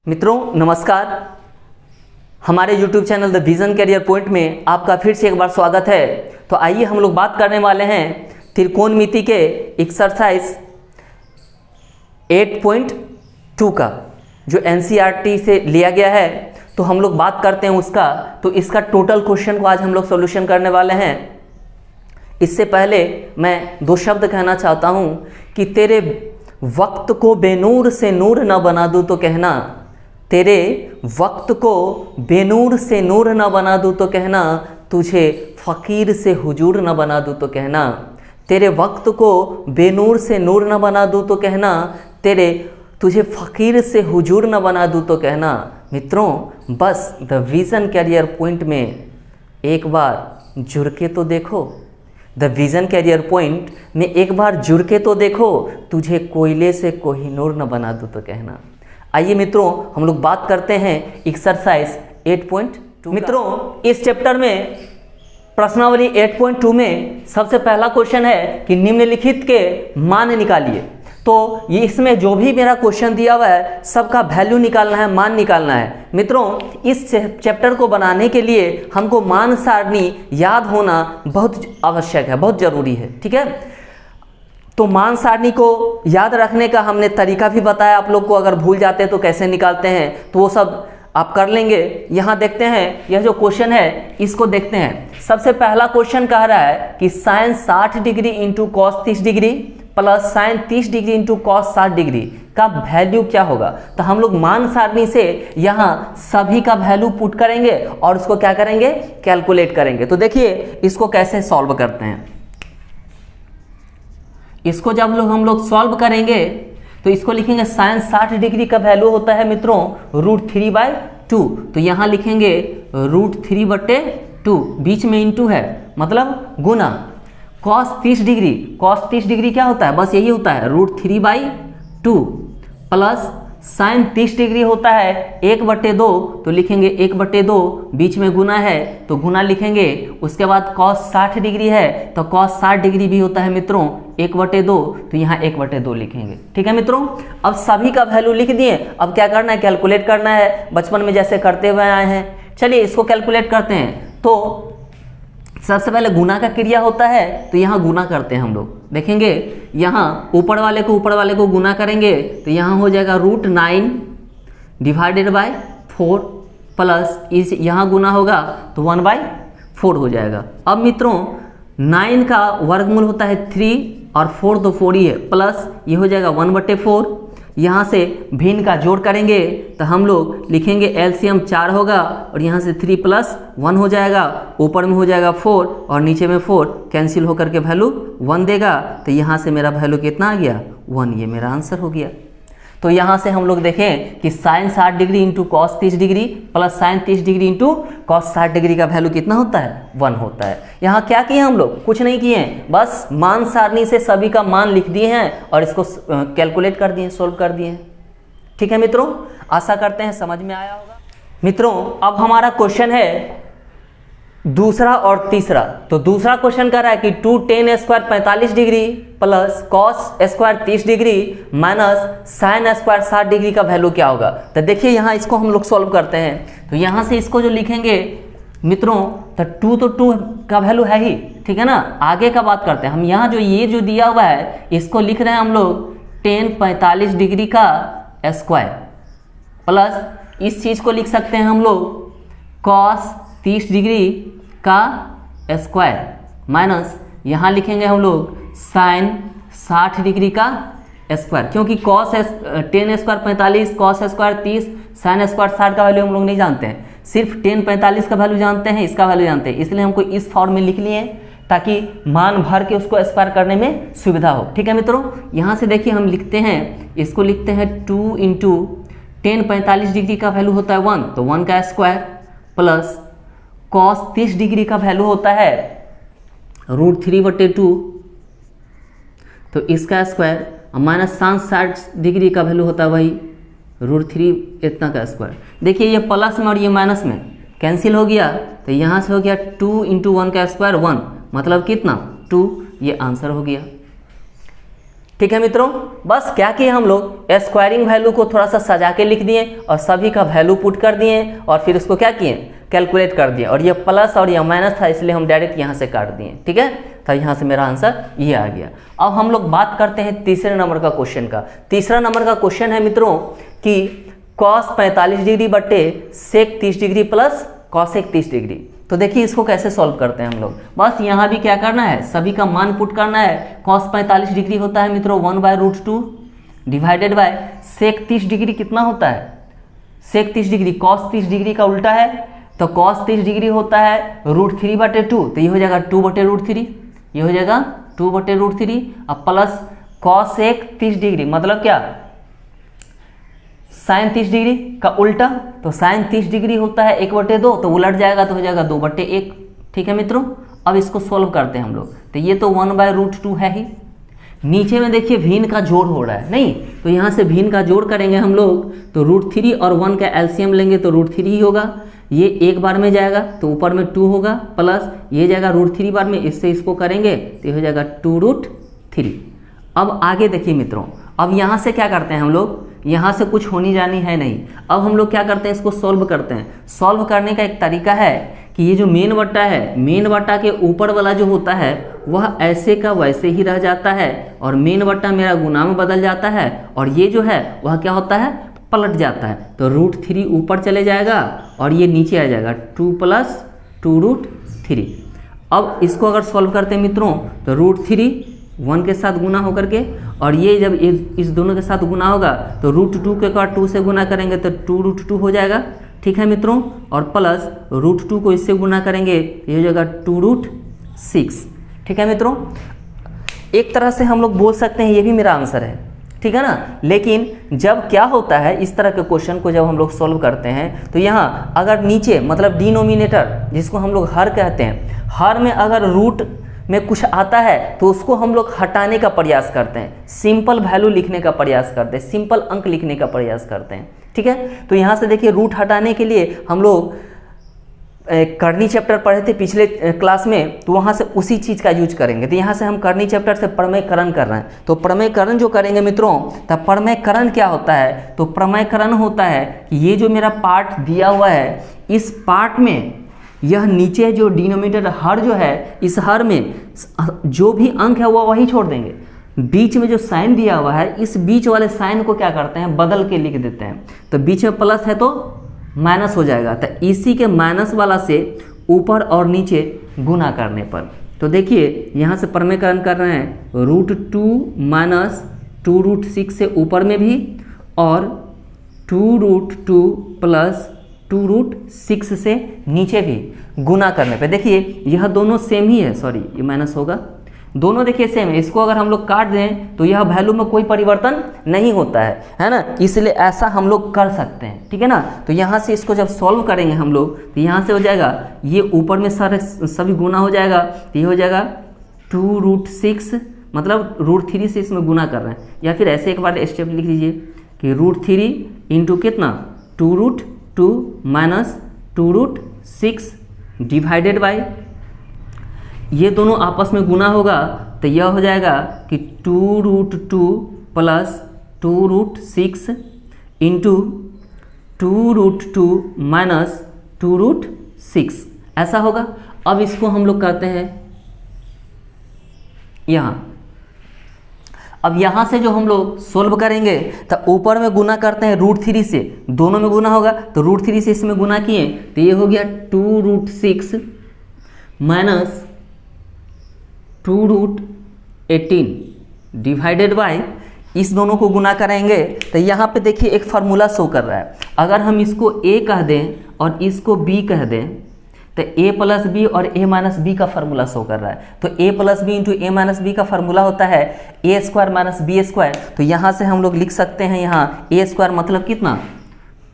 मित्रों नमस्कार। हमारे YouTube channel the Vision Career Point में आपका फिर से एक बार स्वागत है। तो आइए हम लोग बात करने वाले हैं त्रिकोणमिति के एक्सरसाइज 8.2 का, जो NCERT से लिया गया है। तो हम लोग बात करते हैं उसका। तो इसका टोटल क्वेश्चन को आज हम लोग सॉल्यूशन करने वाले हैं। इससे पहले मैं दो शब्द कहना चाहता हूँ कि तेरे वक्त को बेनूर से नूर न बना दूँ तो कहना, तेरे वक्त को बेनूर से नूर न बना दूँ तो कहना, तुझे फ़कीर से हुजूर न बना दूँ तो कहना। तेरे वक्त को बेनूर से नूर न बना दूँ तो कहना, तुझे फ़कीर से हुजूर न बना दूँ तो कहना। मित्रों बस द विज़न कैरियर पॉइंट में एक बार जुड़ के तो देखो, द विज़न कैरियर पॉइंट में एक बार जुड़ के तो देखो, तुझे कोयले से कोहिनूर न बना दूँ तो कहना। आइए मित्रों हम लोग बात करते हैं एक्सरसाइज 8.2। मित्रों इस चैप्टर में प्रश्नावली 8.2 में सबसे पहला क्वेश्चन है कि निम्नलिखित के मान निकालिए। तो ये इसमें जो भी मेरा क्वेश्चन दिया हुआ है सबका वैल्यू निकालना है, मान निकालना है। मित्रों इस चैप्टर को बनाने के लिए हमको मान सारणी याद होना बहुत आवश्यक है, बहुत ज़रूरी है। ठीक है, तो मान सारणी को याद रखने का हमने तरीका भी बताया आप लोग को। अगर भूल जाते हैं तो कैसे निकालते हैं तो वो सब आप कर लेंगे। यहाँ देखते हैं, यह जो क्वेश्चन है इसको देखते हैं। सबसे पहला क्वेश्चन कह रहा है कि sine 60 degree into cos 30 degree plus sine 30 degree into cos 60 degree का वैल्यू क्या होगा। तो हम लोग मान सारणी से यहाँ सभी का वैल्यू पुट करेंगे और उसको क्या करेंगे, कैलकुलेट करेंगे। तो देखिए इसको कैसे सॉल्व करते हैं। इसको जब हम लोग सॉल्व करेंगे तो इसको लिखेंगे साइन 60 डिग्री का वैल्यू होता है मित्रों √3/2। तो यहाँ लिखेंगे √3/2, बीच में इंटू है मतलब गुना। कॉस 30 डिग्री, कॉस 30 डिग्री क्या होता है, बस यही होता है √3/2 प्लस साइन 30 डिग्री होता है 1/2। तो लिखेंगे 1/2, बीच में गुना है तो गुना लिखेंगे। उसके बाद कॉस 60 डिग्री है तो कॉस 60 डिग्री भी होता है मित्रों 1/2। तो यहाँ 1/2 लिखेंगे। ठीक है मित्रों, अब सभी का वैल्यू लिख दिए। अब क्या करना है, कैलकुलेट करना है, बचपन में जैसे करते हुए आए हैं। चलिए इसको कैलकुलेट करते हैं। तो सबसे पहले गुना का क्रिया होता है तो यहाँ गुना करते हैं हम लोग। देखेंगे यहाँ ऊपर वाले को गुना करेंगे तो यहाँ हो जाएगा √9 डिवाइडेड बाय 4 प्लस इस यहाँ गुना होगा तो 1/4 हो जाएगा। अब मित्रों 9 का वर्गमूल होता है 3 और 4 तो 4 ही है, प्लस ये हो जाएगा 1/4। यहाँ से भिन्न का जोड़ करेंगे तो हम लोग लिखेंगे एलसीएम 4 होगा और यहाँ से 3 + 1 हो जाएगा। ऊपर में हो जाएगा 4 और नीचे में 4 कैंसिल होकर के वैल्यू 1 देगा। तो यहाँ से मेरा वैल्यू कितना आ गया, 1। ये मेरा आंसर हो गया। तो यहाँ से हम लोग देखें कि sine 60 degree into cos 30 degree plus sine 30 degree into cos 60 degree का वैल्यू कितना होता है, 1 होता है। यहाँ क्या किए हम लोग, कुछ नहीं किए, बस मान सारणी से सभी का मान लिख दिए हैं और इसको कैलकुलेट कर दिए, सोल्व कर दिए। ठीक है मित्रों, आशा करते हैं समझ में आया होगा। मित्रों अब हमारा क्वेश्चन है दूसरा और तीसरा। तो दूसरा क्वेश्चन कह रहा है कि 2 tan square 45 degree plus cos square 30 degree minus sine square 60 degree का वैल्यू क्या होगा। तो देखिए यहाँ इसको हम लोग सॉल्व करते हैं। तो यहाँ से इसको जो लिखेंगे मित्रों तो 2 का वैल्यू है ही, ठीक है ना। आगे का बात करते हैं हम। यहाँ जो ये जो दिया हुआ है इसको लिख रहे हैं हम लोग tan 45 डिग्री का स्क्वायर प्लस इस चीज़ को लिख सकते हैं हम लोग कॉस 30 डिग्री का स्क्वायर माइनस यहाँ लिखेंगे हम लोग साइन 60 डिग्री का स्क्वायर। क्योंकि cos tan square 45, cos square 30, sine square 60 का वैल्यू हम लोग नहीं जानते हैं, सिर्फ tan 45 का वैल्यू जानते हैं, इसका वैल्यू जानते हैं। इसलिए हमको इस फॉर्म में लिख लिए ताकि मान भर के उसको स्क्वायर करने में सुविधा हो। ठीक है मित्रों, यहाँ से देखिए हम लिखते हैं, इसको लिखते हैं 2 इंटू tan 45 डिग्री का वैल्यू होता है 1, तो 1 का स्क्वायर प्लस कॉस 30 डिग्री का वैल्यू होता है √3/2, तो इसका स्क्वायर माइनस साइन 60 डिग्री का वैल्यू होता है वही √3 इतना का स्क्वायर। देखिए ये प्लस में और ये माइनस में कैंसिल हो गया। तो यहाँ से हो गया 2 इंटू 1 का स्क्वायर 1, मतलब कितना 2। ये आंसर हो गया। ठीक है मित्रों, बस क्या किए हम लोग, स्क्वायरिंग वैल्यू को थोड़ा सा सजा के लिख दिए और सभी का वैल्यू पुट कर दिए और फिर उसको क्या किए, कैलकुलेट कर दिए। और ये प्लस और ये माइनस था इसलिए हम डायरेक्ट यहाँ से काट दिए। ठीक है, तो यहाँ से मेरा आंसर ये आ गया। अब हम लोग बात करते हैं तीसरे नंबर का क्वेश्चन का। तीसरा नंबर का क्वेश्चन है मित्रों कि कॉस 45 डिग्री बट्टे sec 30 degree plus cosec 30 degree. तो देखिए इसको कैसे सॉल्व करते हैं हम लोग। बस यहाँ भी क्या करना है, सभी का मान पुट करना है। कॉस 45 डिग्री होता है मित्रों 1/√2 डिवाइडेड बाय सेक 30 डिग्री कितना होता है, सेक 30 डिग्री कॉस 30 डिग्री का उल्टा है, तो कॉस 30 डिग्री होता है √3/2, तो ये हो जाएगा 2/√3, ये हो जाएगा 2/√3। अब प्लस कॉसेक 30 डिग्री मतलब क्या, साइन 30 डिग्री का उल्टा, तो साइन 30 डिग्री होता है 1/2, तो उलट जाएगा तो हो जाएगा 2/1। ठीक है मित्रों, अब इसको सॉल्व करते हैं हम लोग। तो ये तो 1/√2 है ही। नीचे में देखिए भिन्न का जोड़ हो रहा है नहीं, तो यहाँ से भिन्न का जोड़ करेंगे हम लोग, तो √3 और 1 का एलसीएम लेंगे तो √3 ही होगा। ये एक बार में जाएगा तो ऊपर में 2 होगा, प्लस ये जाएगा √3 बार में, इससे इसको करेंगे तो ये हो जाएगा 2√3। अब आगे देखिए मित्रों, अब यहाँ से क्या करते हैं हम लोग, यहाँ से कुछ होनी जानी है नहीं। अब हम लोग क्या करते हैं, इसको सॉल्व करते हैं। सॉल्व करने का एक तरीका है कि ये जो मेन बट्टा है, मेन बट्टा के ऊपर वाला जो होता है वह ऐसे का वैसे ही रह जाता है और मेन बट्टा मेरा गुना में बदल जाता है, और ये जो है वह क्या होता है, पलट जाता है। तो √3 ऊपर चले जाएगा और ये नीचे आ जाएगा 2 + 2√3। अब इसको अगर सॉल्व करते हैं मित्रों तो √3 1 के साथ गुना होकर के, और ये जब इस दोनों के साथ गुना होगा तो √2 के बाद 2 से गुना करेंगे तो 2√2 हो जाएगा। ठीक है मित्रों, और प्लस √2 को इससे गुना करेंगे ये हो जाएगा 2√6। ठीक है मित्रों, एक तरह से हम लोग बोल सकते हैं ये भी मेरा आंसर है। ठीक है ना, लेकिन जब क्या होता है इस तरह के क्वेश्चन को जब हम लोग सॉल्व करते हैं तो यहाँ अगर नीचे मतलब डिनोमिनेटर जिसको हम लोग हर कहते हैं, हर में अगर रूट में कुछ आता है तो उसको हम लोग हटाने का प्रयास करते हैं, सिंपल वैल्यू लिखने का प्रयास करते हैं, सिंपल अंक लिखने का प्रयास करते हैं। ठीक है, तो यहाँ से देखिए रूट हटाने के लिए हम लोग करनी चैप्टर पढ़े थे पिछले क्लास में, तो वहाँ से उसी चीज़ का यूज करेंगे। तो यहाँ से हम करनी चैप्टर से प्रमेयकरण कर रहे हैं, तो प्रमेयकरण जो करेंगे मित्रों, तब प्रमेयकरण क्या होता है, तो प्रमेयकरण होता है कि ये जो मेरा पार्ट दिया हुआ है इस पार्ट में यह नीचे जो डिनोमिनेटर हर जो है, इस हर में जो भी अंक है वो वही छोड़ देंगे। बीच में जो साइन दिया हुआ है इस बीच वाले साइन को क्या करते हैं, बदल के लिख देते हैं। तो बीच में प्लस है तो माइनस हो जाएगा, तो इसी के माइनस वाला से ऊपर और नीचे गुना करने पर, तो देखिए यहाँ से प्रमेयकरण कर रहे हैं √2 - 2√6 से ऊपर में भी और 2√2 + 2√6 से नीचे भी गुना करने पे। देखिए यह दोनों सेम ही है, सॉरी ये माइनस होगा, दोनों देखिए सेम है। इसको अगर हम लोग काट दें तो यह वैल्यू में कोई परिवर्तन नहीं होता है ना, इसलिए ऐसा हम लोग कर सकते हैं। ठीक है ना, तो यहाँ से इसको जब सॉल्व करेंगे हम लोग तो यहाँ से हो जाएगा ये ऊपर में सारे सभी गुना हो जाएगा, तो ये हो जाएगा 2√6 मतलब √3 से इसमें गुना कर रहे हैं, या फिर ऐसे एक बार स्टेप लिख लीजिए कि √3 इंटू कितना 2√2 - 2√6 डिवाइडेड बाय, ये दोनों आपस में गुना होगा तो यह हो जाएगा कि 2√2 + 2√6 इंटू 2√2 - 2√6 ऐसा होगा। अब इसको हम लोग करते हैं यहाँ, अब यहाँ से जो हम लोग सोल्व करेंगे तो ऊपर में गुना करते हैं √3 से, दोनों में गुना होगा तो √3 से इसमें गुना किए तो ये हो गया 2√6 माइनस 2√18 डिवाइडेड बाय, इस दोनों को गुना करेंगे तो यहाँ पे देखिए एक फार्मूला शो कर रहा है। अगर हम इसको a कह दें और इसको b कह दें तो a + b और a - b का फार्मूला शो कर रहा है। तो a + b into a - b का फार्मूला होता है a² - b²। तो यहाँ से हम लोग लिख सकते हैं यहाँ a² मतलब कितना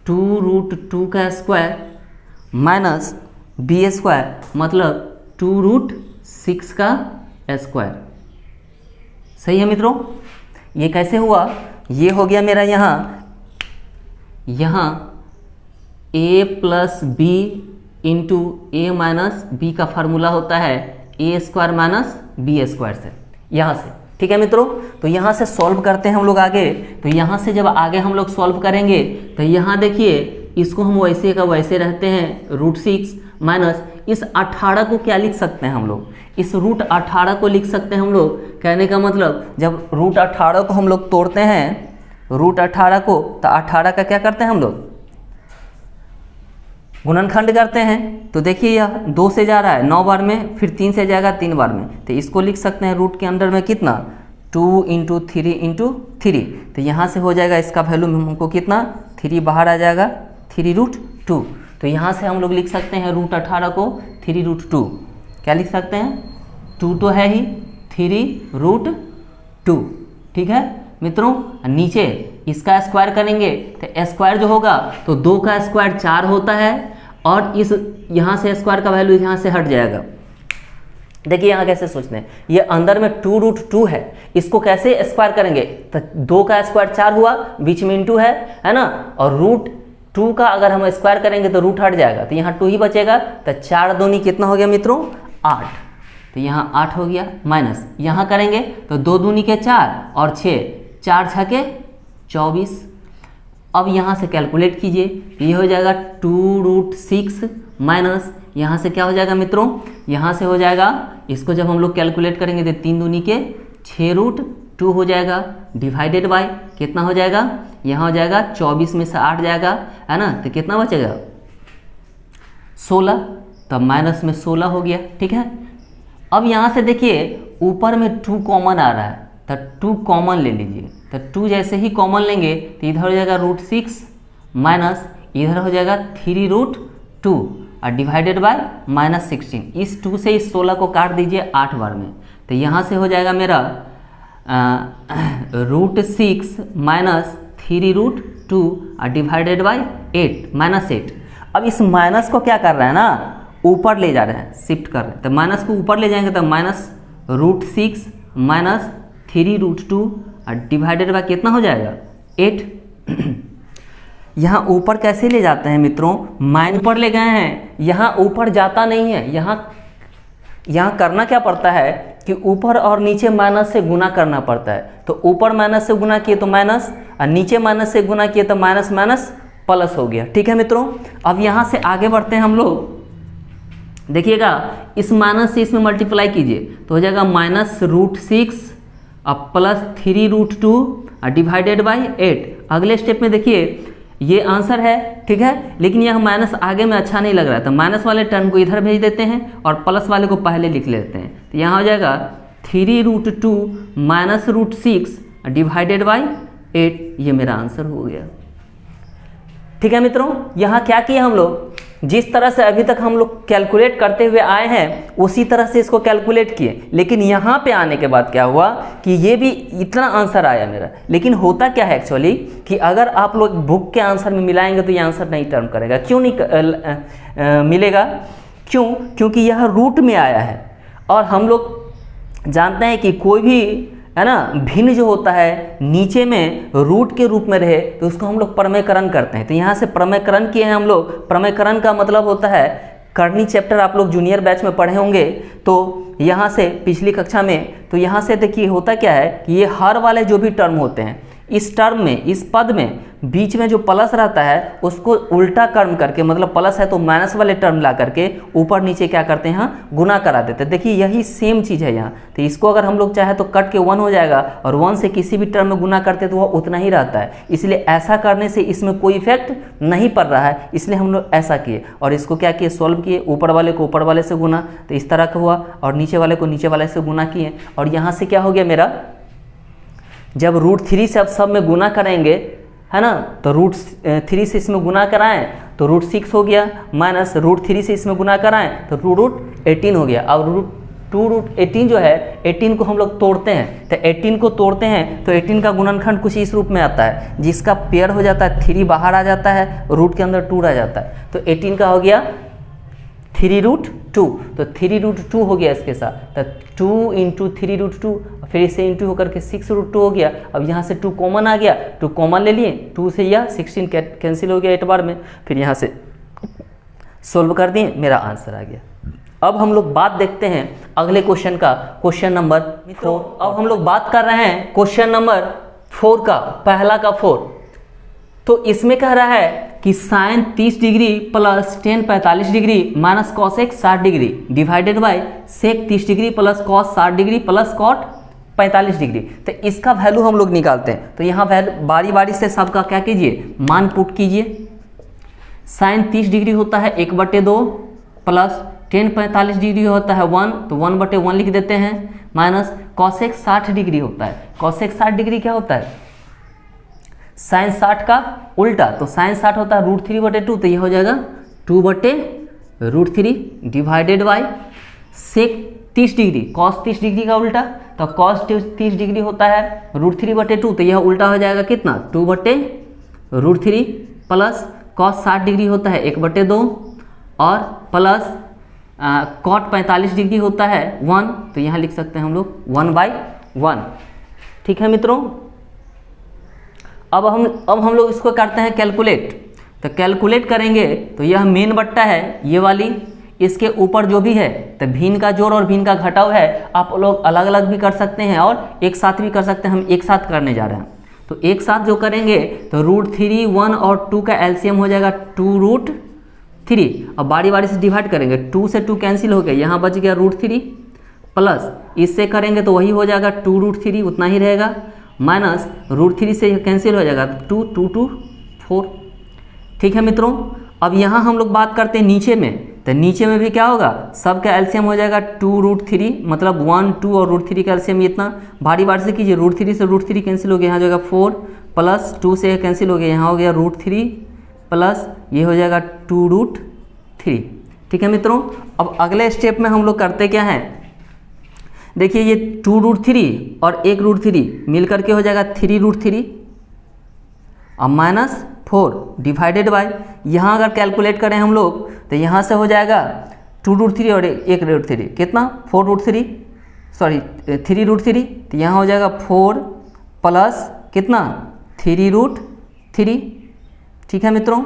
2√2 का स्क्वायर माइनस b² मतलब 2√6 का स्क्वायर। सही है मित्रों, ये कैसे हुआ, ये हो गया मेरा यहाँ a + b into a - b का फार्मूला होता है a² - b² से, यहाँ से ठीक है मित्रों, तो यहाँ से सॉल्व करते हैं हम लोग आगे। तो यहाँ से जब आगे हम लोग सॉल्व करेंगे तो यहाँ देखिए इसको हम वैसे का वैसे रहते हैं √6 माइनस इस 18 को क्या लिख सकते हैं हम लोग, इस √18 को लिख सकते हैं हम लोग। कहने का मतलब जब √18 को हम लोग तोड़ते हैं, √18 को, तो 18 का क्या करते हैं हम लोग, गुणनखंड करते हैं। तो देखिए यह 2 से जा रहा है 9 बार में, फिर 3 से जाएगा 3 बार में, तो इसको लिख सकते हैं रूट के अंदर में कितना 2 × 3 × 3। तो यहाँ से हो जाएगा इसका वैल्यू हमको कितना 3 बाहर आ जाएगा 3√2। तो यहाँ से हम लोग लिख सकते हैं √18 को 3√2। क्या लिख सकते हैं, 2 तो है ही, 3√2। ठीक है मित्रों, नीचे इसका स्क्वायर करेंगे तो स्क्वायर जो होगा तो 2 का स्क्वायर 4 होता है, और इस यहाँ से स्क्वायर का वैल्यू यहाँ से हट जाएगा। देखिए यहाँ कैसे सोचते हैं, ये अंदर में 2√2 है, इसको कैसे स्क्वायर करेंगे, तो 2 का स्क्वायर 4 हुआ, बीच में इंटू है ना, और √2 का अगर हम स्क्वायर करेंगे तो रूट हट जाएगा, तो यहाँ 2 ही बचेगा। तो 4 दूनी कितना हो गया मित्रों 8, तो यहाँ 8 हो गया, माइनस यहाँ करेंगे तो 2 दूनी के 4 और 6, 4 छके 24। अब यहाँ से कैलकुलेट कीजिए, ये हो जाएगा 2√6 माइनस यहाँ से क्या हो जाएगा मित्रों, यहाँ से हो जाएगा, इसको जब हम लोग कैलकुलेट करेंगे तो 3 दूनी के 6√2 हो जाएगा, डिवाइडेड बाय कितना हो जाएगा, यहाँ हो जाएगा 24 में से 8 जाएगा, है ना, तो कितना बचेगा 16, तब माइनस में 16 हो गया। ठीक है, अब यहाँ से देखिए ऊपर में 2 कॉमन आ रहा है, तो 2 कॉमन ले लीजिए। तो 2 जैसे ही कॉमन लेंगे तो इधर हो जाएगा √6 माइनस इधर हो जाएगा 3√2 और डिवाइडेड बाय -16। इस 2 से इस 16 को काट दीजिए 8 बार में, तो यहाँ से हो जाएगा मेरा √6 माइनस 3√2 और डिवाइडेड बाय 8। अब इस माइनस को क्या कर रहे हैं ना, ऊपर ले जा रहे हैं, शिफ्ट कर रहे हैं, तो माइनस को ऊपर ले जाएंगे तो -√6 माइनस 3√2 और डिवाइडेड बाय कितना हो जाएगा 8। यहाँ ऊपर कैसे ले जाते हैं मित्रों, ऊपर ले गए हैं, यहाँ ऊपर जाता नहीं है, यहाँ करना क्या पड़ता है कि ऊपर और नीचे माइनस से गुना करना पड़ता है। तो ऊपर माइनस से गुना किए तो माइनस, और नीचे माइनस से गुना किए तो माइनस माइनस प्लस हो गया। ठीक है मित्रों, अब यहाँ से आगे बढ़ते हैं हम लोग। देखिएगा इस माइनस से इसमें मल्टीप्लाई कीजिए तो हो जाएगा -√6 अब प्लस 3√2 और डिवाइडेड बाय 8। अगले स्टेप में देखिए ये आंसर है, ठीक है, लेकिन यह माइनस आगे में अच्छा नहीं लग रहा है, तो माइनस वाले टर्म को इधर भेज देते हैं और प्लस वाले को पहले लिख लेते हैं। तो यहाँ हो जाएगा 3√2 माइनस √6 डिवाइडेड बाय 8। ये मेरा आंसर हो गया। ठीक है मित्रों, यहाँ क्या किया हम लोग, जिस तरह से अभी तक हम लोग कैलकुलेट करते हुए आए हैं उसी तरह से इसको कैलकुलेट किए, लेकिन यहाँ पे आने के बाद क्या हुआ कि ये भी इतना आंसर आया मेरा। लेकिन होता क्या है एक्चुअली कि अगर आप लोग बुक के आंसर में मिलाएंगे तो ये आंसर नहीं टर्म करेगा। क्यों नहीं मिलेगा, क्योंकि यह रूट में आया है, और हम लोग जानते हैं कि कोई भी है ना भिन्न जो होता है नीचे में रूट के रूप में रहे तो उसको हम लोग प्रमेयकरण करते हैं। तो यहाँ से प्रमेयकरण किए हैं हम लोग। प्रमेयकरण का मतलब होता है, करनी चैप्टर आप लोग जूनियर बैच में पढ़े होंगे, तो यहाँ से पिछली कक्षा में, तो यहाँ से देखिए होता क्या है कि ये हर वाले जो भी टर्म होते हैं, इस टर्म में, इस पद में बीच में जो प्लस रहता है उसको उल्टा कर्म करके, मतलब प्लस है तो माइनस वाले टर्म ला करके ऊपर नीचे क्या करते हैं, गुना करा देते हैं। देखिए यही सेम चीज़ है यहाँ। तो इसको अगर हम लोग चाहे तो कट के 1 हो जाएगा, और 1 से किसी भी टर्म में गुना करते तो वह उतना ही रहता है। इसलिए ऐसा करने से इसमें कोई इफेक्ट नहीं पड़ रहा है, इसलिए हम लोग ऐसा किए और इसको क्या किए, सॉल्व किए। ऊपर वाले को ऊपर वाले से गुना, तो इस तरह का हुआ, और नीचे वाले को नीचे वाले से गुना किए। और यहाँ से क्या हो गया मेरा, जब √3 से अब सब में गुना करेंगे, है ना, तो √3 से इसमें गुना कराएं तो √6 हो गया, माइनस √3 से इसमें गुना कराएं तो √18 हो गया। अब √18 जो है, 18 को हम लोग तोड़ते हैं, तो 18 को तोड़ते हैं तो 18 का गुणनखंड कुछ इस रूप में आता है, जिसका पेयर हो जाता है 3 बाहर आ जाता है, रूट के अंदर 2 रह जाता है। तो 18 का हो गया 3√2, तो 3√2 हो गया इसके साथ, तो 2 × 3√2, फिर इसे इंटू होकर के 6√2 हो गया। अब यहाँ से 2 कॉमन आ गया, 2 कॉमन ले लिए, 2 से यह 16 कैंसिल हो गया 8 बार में, फिर यहाँ से सोल्व कर दिए, मेरा आंसर आ गया। अब हम लोग बात देखते हैं अगले क्वेश्चन का, क्वेश्चन नंबर 4। अब हम लोग बात कर रहे हैं क्वेश्चन नंबर 4 का, पहला का 4। तो इसमें कह रहा है कि sine 30 degree plus tan 45 degree minus cosec 60 degree divided by sec 30 degree plus cos 60 degree plus cot 45 degree. तो इसका वैल्यू हम लोग निकालते हैं। तो यहाँ वैल्यू बारी बारी से सबका क्या कीजिए, मान पुट कीजिए। साइन 30 डिग्री होता है 1/2 प्लस टेन 45 डिग्री होता है 1, तो 1/1 लिख देते हैं, माइनस कॉसेक 60 डिग्री होता है। कॉसेक 60 डिग्री क्या होता है, साइन 60 का उल्टा। तो साइन 60 होता है √3/2, तो यह हो जाएगा 2/√3 divided by sec 30 degree, cos 30 degree का उल्टा। तो कॉस 30 डिग्री होता है √3/2, तो यह उल्टा हो जाएगा कितना, 2/√3 प्लस कॉस 60 डिग्री होता है 1/2 और प्लस कॉट 45 डिग्री होता है 1, तो यहाँ लिख सकते हैं हम लोग 1/1। ठीक है मित्रों। अब हम लोग इसको करते हैं कैलकुलेट। तो कैलकुलेट करेंगे तो यह मेन बट्टा है ये वाली, इसके ऊपर जो भी है तो भिन्न का जोड़ और भिन्न का घटाव है। आप लोग अलग अलग भी कर सकते हैं और एक साथ भी कर सकते हैं, हम एक साथ करने जा रहे हैं। तो एक साथ जो करेंगे तो √3, 1 और 2 का एलसीएम हो जाएगा 2√3। अब बारी बारी से डिवाइड करेंगे, 2 से 2 कैंसिल हो गया, यहाँ बच गया √3 प्लस इससे करेंगे तो वही हो जाएगा 2√3 उतना ही रहेगा, माइनस √3 से कैंसिल हो जाएगा 2, 2, 2, 4। ठीक है मित्रों। अब यहाँ हम लोग बात करते हैं नीचे में। तो नीचे में भी क्या होगा, सबका एलसीएम हो जाएगा 2√3, मतलब 1, 2 और √3 का एलसीएम इतना। बारी बारी से कीजिए, √3 से √3 कैंसिल हो गया, यहाँ हो जाएगा 4 प्लस 2 से कैंसिल हो गया, यहाँ हो गया √3 प्लस ये हो जाएगा 2√3। ठीक है मित्रों। अब अगले स्टेप में हम लोग करते क्या हैं, देखिए ये 2√3 और 1√3 मिलकर के हो जाएगा 3√3 और माइनस 4 डिवाइडेड बाय, यहाँ अगर कैलकुलेट करें हम लोग तो यहाँ से हो जाएगा 2√3 और 1√3 कितना 4√3, सॉरी 3√3, तो यहाँ हो जाएगा 4 प्लस कितना 3√3। ठीक है मित्रों।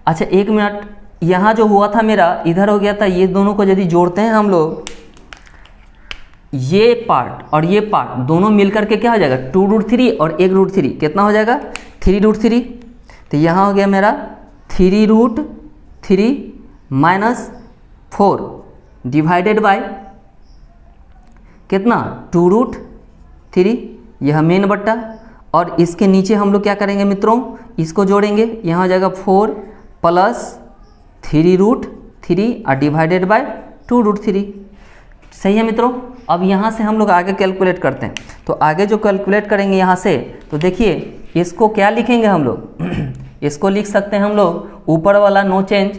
अच्छा एक मिनट, यहाँ जो हुआ था मेरा इधर हो गया था, ये दोनों को यदि जोड़ते हैं हम लोग, ये पार्ट और ये पार्ट दोनों मिलकर के क्या हो जाएगा 2√3 और 1√3 कितना हो जाएगा 3√3। तो यहाँ हो गया मेरा 3√3 माइनस 4 डिवाइडेड बाय कितना 2√3, यह मेन बट्टा। और इसके नीचे हम लोग क्या करेंगे मित्रों, इसको जोड़ेंगे, यहाँ हो जाएगा 4 प्लस 3√3 और डिवाइडेड बाय 2√3। सही है मित्रों। अब यहाँ से हम लोग आगे कैलकुलेट करते हैं। तो आगे जो कैलकुलेट करेंगे यहाँ से, तो देखिए इसको क्या लिखेंगे हम लोग इसको लिख सकते हैं हम लोग ऊपर वाला नो चेंज,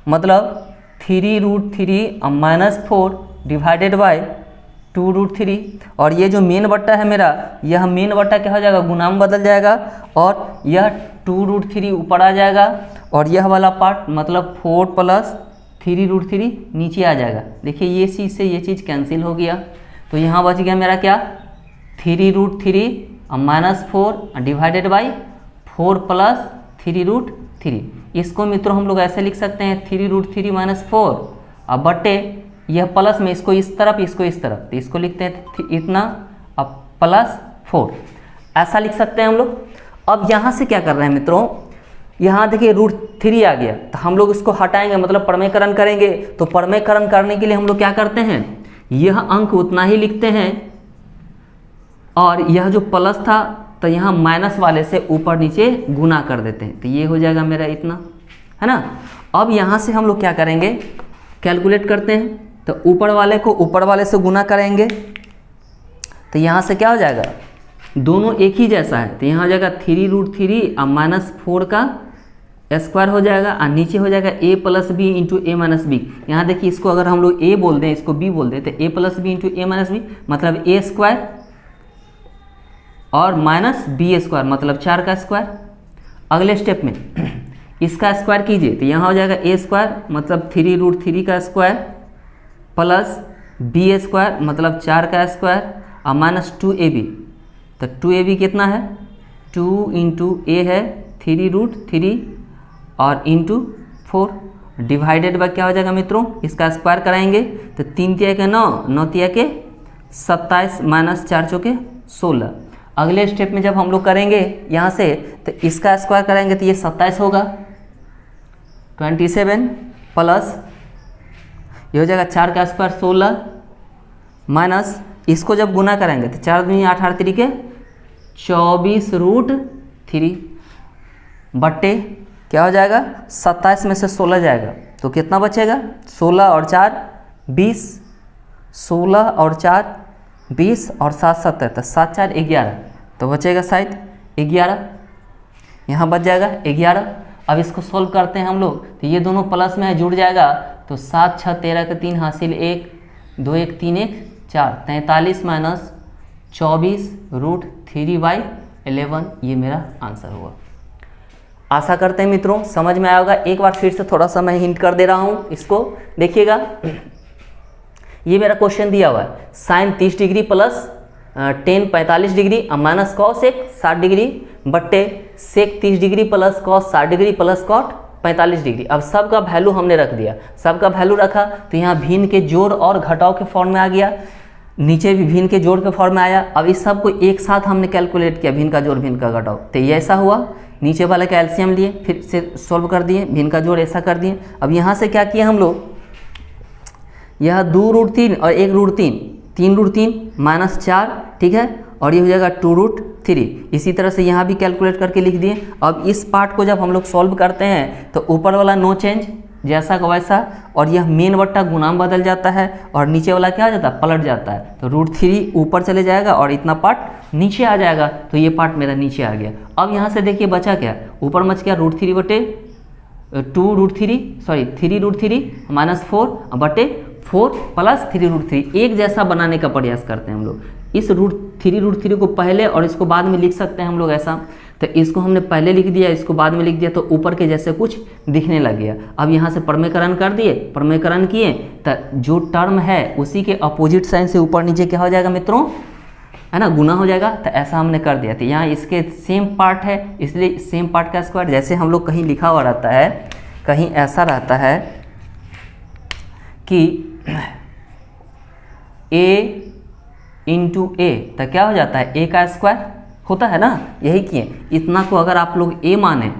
मतलब 3√3 माइनस 4 डिवाइडेड बाय 2√3। और ये जो मेन बट्टा है मेरा, यह मेन बट्टा क्या हो जाएगा, गुना में बदल जाएगा और यह 2√3 ऊपर आ जाएगा और यह वाला पार्ट मतलब 4 प्लस 3√3 नीचे आ जाएगा। देखिए ये चीज़ से ये चीज़ कैंसिल हो गया, तो यहाँ बच गया मेरा क्या 3√3 माइनस 4 डिवाइडेड बाई 4 प्लस 3√3। इसको मित्रों हम लोग ऐसे लिख सकते हैं 3√3 माइनस 4 अब बट्टे यह प्लस में इसको इस तरफ इसको इस तरफ, तो इसको लिखते हैं इतना अब प्लस 4, ऐसा लिख सकते हैं हम लोग। अब यहाँ से क्या कर रहे हैं मित्रों, यहाँ देखिए √3 आ गया, तो हम लोग इसको हटाएंगे मतलब परमेयकरण करेंगे। तो परमेयकरण करने के लिए हम लोग क्या करते हैं, यह अंक उतना ही लिखते हैं और यह जो प्लस था तो यहाँ माइनस वाले से ऊपर नीचे गुना कर देते हैं, तो ये हो जाएगा मेरा इतना, है ना। अब यहाँ से हम लोग क्या करेंगे, कैलकुलेट करते हैं। तो ऊपर वाले को ऊपर वाले से गुना करेंगे, तो यहाँ से क्या हो जाएगा, दोनों एक ही जैसा है, तो यहाँ हो जाएगा 3√3 और माइनस 4 का स्क्वायर हो जाएगा और नीचे हो जाएगा a plus b into a minus b. यहाँ देखिए इसको अगर हम लोग a बोल दें, इसको b बोल दें, तो a plus b into a minus b मतलब a स्क्वायर और माइनस बी स्क्वायर मतलब 4 का स्क्वायर। अगले स्टेप में इसका स्क्वायर कीजिए, तो यहाँ हो जाएगा a स्क्वायर मतलब 3√3 का स्क्वायर प्लस बी स्क्वायर मतलब 4 का स्क्वायर और माइनस 2ab, तो 2ab कितना है 2 इंटू ए है 3√3 और इंटू 4 डिवाइडेड बाय क्या हो जाएगा मित्रों, इसका स्क्वायर कराएंगे तो 3 तिया के 9, 9 तिया के 27 माइनस 4 चौके 16। अगले स्टेप में जब हम लोग करेंगे यहाँ से तो इसका स्क्वायर कराएंगे तो ये 27 होगा, 27 प्लस ये हो जाएगा 4 का स्क्वायर 16 माइनस इसको जब गुना करेंगे तो 4 दूनी 8, 8 तिरी के 24√3 बट्टे क्या हो जाएगा 27 में से 16 जाएगा तो कितना बचेगा 16 और 4 20, 16 और 4 20 और 7 70 तो 7 4 11 तो बचेगा शायद 11, यहाँ बच जाएगा 11। अब इसको सोल्व करते हैं हम लोग तो ये दोनों प्लस में जुड़ जाएगा तो 7 6 13 के 3 हासिल 1 2 1 3 1 4 43 माइनस 24√3/11 ये मेरा आंसर होगा। आशा करते हैं मित्रों समझ में आया होगा। एक बार फिर से थोड़ा सा मैं हिंट कर दे रहा हूँ, इसको देखिएगा। ये मेरा क्वेश्चन दिया हुआ है sine 30 degree plus tan 45 degree minus cosec 60 degree बट्टे sec 30 degree plus cos 60 degree plus cot 45 degree. अब सबका वैल्यू हमने रख दिया, सबका वैल्यू रखा तो यहाँ भिन्न के जोड़ और घटाव के फॉर्म में आ गया, नीचे भी भिन्न के जोड़ के फॉर्म में आया। अब इस सब को एक साथ हमने कैलकुलेट किया, भिन्न का जोड़ भिन्न का घटाव, तो ये ऐसा हुआ। नीचे वाला का एलसीएम लिए फिर से सॉल्व कर दिए, भिन्न का जोड़ ऐसा कर दिए। अब यहाँ से क्या किया हम लोग, यह 2√3 और 1√3, 3√3 माइनस 4, ठीक है, और ये हो जाएगा 2√3। इसी तरह से यहाँ भी कैलकुलेट करके लिख दिए। अब इस पार्ट को जब हम लोग सॉल्व करते हैं तो ऊपर वाला नो चेंज जैसा का वैसा, और यह मेन बट्टा गुना में बदल जाता है और नीचे वाला क्या हो जाता है पलट जाता है, तो √3 ऊपर चले जाएगा और इतना पार्ट नीचे आ जाएगा। तो ये पार्ट मेरा नीचे आ गया। अब यहाँ से देखिए बचा क्या, ऊपर बच गया √3 बटे 3√3 माइनस 4 बटे 4 प्लस 3√3। एक जैसा बनाने का प्रयास करते हैं हम लोग। इस √3 को पहले और इसको बाद में लिख सकते हैं हम लोग ऐसा, तो इसको हमने पहले लिख दिया, इसको बाद में लिख दिया, तो ऊपर के जैसे कुछ दिखने लग गया। अब यहाँ से प्रमेयकरण कर दिए, प्रमेयकरण किए तो जो टर्म है उसी के अपोजिट साइन से ऊपर नीचे क्या हो जाएगा मित्रों, है ना, गुना हो जाएगा। तो ऐसा हमने कर दिया। तो यहाँ इसके सेम पार्ट है इसलिए सेम पार्ट का स्क्वायर, जैसे हम लोग कहीं लिखा हुआ रहता है, कहीं ऐसा रहता है कि a इंटू ए, तो क्या हो जाता है a का स्क्वायर होता है ना, यही किए। इतना को अगर आप लोग a माने,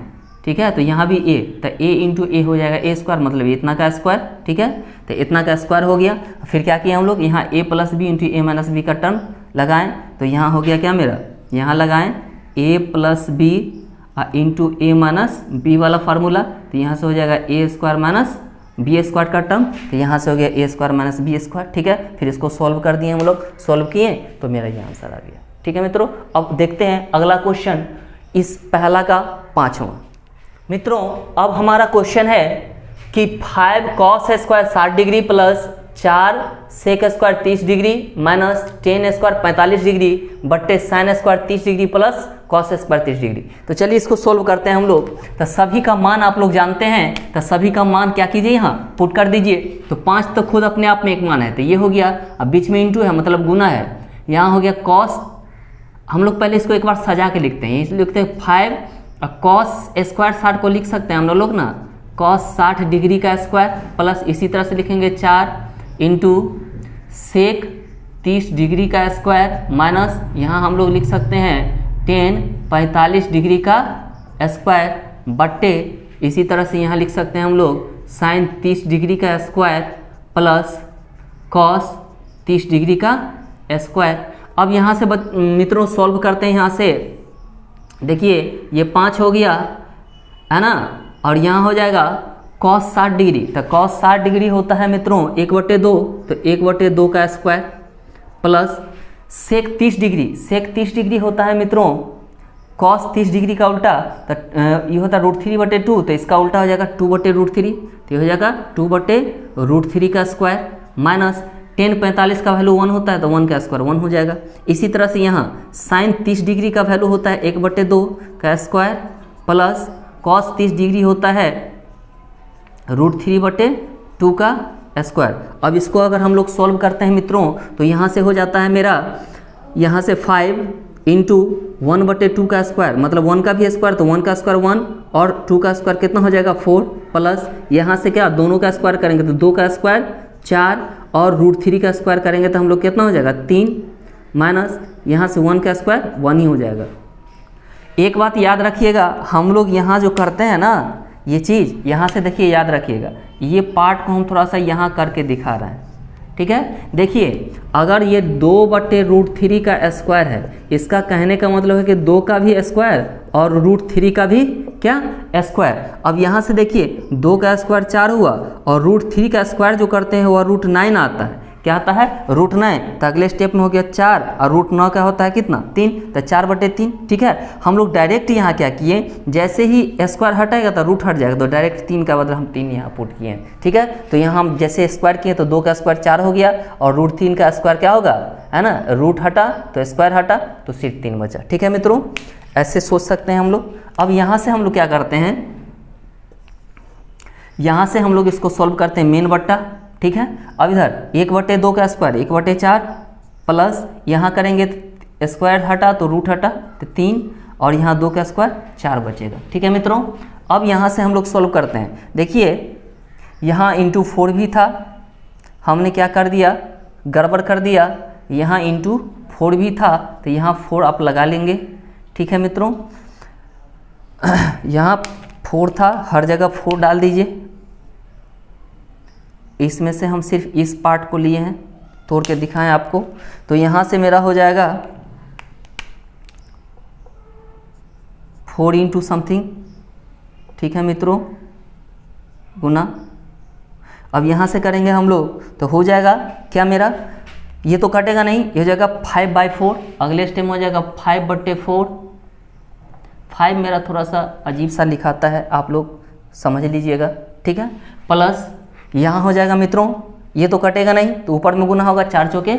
ठीक है, तो यहाँ भी a, तो a इंटू ए हो जाएगा a स्क्वायर, मतलब इतना का स्क्वायर, ठीक है। तो इतना का स्क्वायर हो गया। फिर क्या किया हम लोग, यहाँ a plus b into a minus b का टर्म लगाएं, तो यहाँ हो गया क्या मेरा, यहाँ लगाएं a plus b into a minus b वाला फार्मूला, तो यहाँ से हो जाएगा a square minus b square का टर्म, तो यहाँ से हो गया a square minus b square, ठीक है। फिर इसको सॉल्व कर दिए हम लोग, सॉल्व किए तो मेरा ये आंसर आ गया, ठीक है मित्रों। अब देखते हैं अगला क्वेश्चन, इस पहला का 5वां। मित्रों अब हमारा क्वेश्चन है कि 5 cos square 60 degree plus 4 sec square 30 degree minus 10 square 45 degree बट्टे sine square 30 degree plus cos square 30 degree. तो चलिए इसको सोल्व करते हैं हम लोग। तो सभी का मान आप लोग जानते हैं, तो सभी का मान क्या कीजिए यहाँ पुट कर दीजिए। तो 5 तो खुद अपने आप में एक मान है, तो ये हो गया। अब बीच में इंटू है मतलब गुना है, यहाँ हो गया कॉस। हम लोग पहले इसको एक बार सजा के लिखते हैं, इसलिए लिखते हैं 5 कॉस स्क्वायर 60 को लिख सकते हैं हम लोग ना, कॉस 60 डिग्री का स्क्वायर प्लस इसी तरह से लिखेंगे 4 इंटू सेक 30 डिग्री का स्क्वायर माइनस यहाँ हम लोग लिख सकते हैं 10 45 डिग्री का स्क्वायर बट्टे इसी तरह से यहाँ लिख सकते हैं हम लोग साइन 30 डिग्री का स्क्वायर प्लस कॉस 30 डिग्री का स्क्वायर। अब यहाँ से मित्रों सॉल्व करते हैं। यहाँ से देखिए ये 5 हो गया है ना, और यहाँ हो जाएगा कॉस 60 डिग्री, तो कॉस 60 डिग्री होता है मित्रों 1/2, तो 1/2 का स्क्वायर प्लस सेक 30 डिग्री, सेक 30 डिग्री होता है मित्रों कॉस 30 डिग्री का उल्टा, तो ये होता है √3/2, तो इसका उल्टा हो जाएगा 2/√3, तो ये हो जाएगा 2/√3 का स्क्वायर माइनस 10 45 का वैल्यू 1 होता है, तो 1 का स्क्वायर 1 हो जाएगा। इसी तरह से यहाँ साइन 30 डिग्री का वैल्यू होता है 1/2 का स्क्वायर प्लस कॉस 30 डिग्री होता है √3/2 का स्क्वायर। अब इसको अगर हम लोग सॉल्व करते हैं मित्रों, तो यहाँ से हो जाता है मेरा, यहाँ से 5 इंटू 1/2 का स्क्वायर, मतलब 1 का भी स्क्वायर तो 1 का स्क्वायर 1 और 2 का स्क्वायर कितना हो जाएगा 4, प्लस यहाँ से क्या दोनों का स्क्वायर करेंगे तो 2 का स्क्वायर 4 और √3 का स्क्वायर करेंगे तो हम लोग कितना हो जाएगा 3, माइनस यहाँ से 1 का स्क्वायर 1 ही हो जाएगा। एक बात याद रखिएगा, हम लोग यहाँ जो करते हैं ना ये चीज़, यहाँ से देखिए याद रखिएगा, ये पार्ट को हम थोड़ा सा यहाँ करके दिखा रहे हैं, ठीक है। देखिए अगर ये 2/√3 का स्क्वायर है, इसका कहने का मतलब है कि 2 का भी स्क्वायर और √3 का भी क्या स्क्वायर। अब यहाँ से देखिए 2 का स्क्वायर 4 हुआ और √3 का स्क्वायर जो करते हैं वह √9 आता है। क्या आता है √9, तो अगले स्टेप में हो गया 4 और √9 का होता है कितना 3, तो 4/3, ठीक है। हम लोग डायरेक्ट यहाँ क्या किए, जैसे ही स्क्वायर हटाएगा तो रूट हट जाएगा, तो डायरेक्ट 3 का बदला हम 3 यहाँ पुट किए हैं, ठीक है। तो यहाँ हम जैसे स्क्वायर किए तो 2 का स्क्वायर 4 हो गया और √3 का स्क्वायर क्या होगा, है ना, रूट हटा तो स्क्वायर हटा तो सिर्फ 3 बचा, ठीक है मित्रों। ऐसे सोच सकते हैं हम लोग। अब यहाँ से हम लोग क्या करते हैं, यहाँ से हम लोग इसको सॉल्व करते हैं मेन बट्टा, ठीक है। अब इधर 1/2 का स्क्वायर 1/4 प्लस यहाँ करेंगे स्क्वायर हटा तो रूट हटा तो 3 और यहाँ 2 का स्क्वायर 4 बचेगा, ठीक है मित्रों। अब यहाँ से हम लोग सॉल्व करते हैं। देखिए यहाँ इंटू 4 भी था, हमने क्या कर दिया, गड़बड़ कर दिया, यहाँ इंटू 4 भी था तो यहाँ 4 आप लगा लेंगे, ठीक है मित्रों। यहाँ 4 था, हर जगह 4 डाल दीजिए। इसमें से हम सिर्फ इस पार्ट को लिए हैं, तोड़ के दिखाएं आपको। तो यहाँ से मेरा हो जाएगा 4 इंटू समथिंग, ठीक है मित्रों, गुना। अब यहाँ से करेंगे हम लोग तो हो जाएगा क्या मेरा, ये तो कटेगा नहीं, ये हो जाएगा 5/4। अगले स्टेप में हो जाएगा 5/4। 5 मेरा थोड़ा सा अजीब सा लिखाता है, आप लोग समझ लीजिएगा, ठीक है। प्लस यहाँ हो जाएगा मित्रों, ये तो कटेगा नहीं तो ऊपर में गुना होगा 4 चौके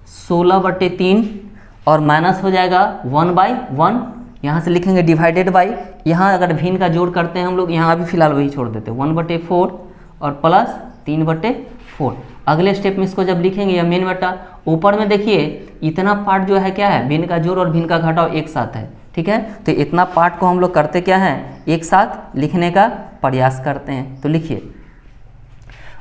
16/3 और माइनस हो जाएगा 1/1। यहाँ से लिखेंगे डिवाइडेड बाई, यहाँ अगर भिन्न का जोड़ करते हैं हम लोग, यहाँ अभी फिलहाल वही छोड़ देते हैं 1/4 और प्लस 3/4। अगले स्टेप में इसको जब लिखेंगे या मेन बट्टा, ऊपर में देखिए इतना पार्ट जो है क्या है, भिन्न का जोड़ और भिन्न का घटाव एक साथ है, ठीक है। तो इतना पार्ट को हम लोग करते क्या हैं, एक साथ लिखने का प्रयास करते हैं। तो लिखिए,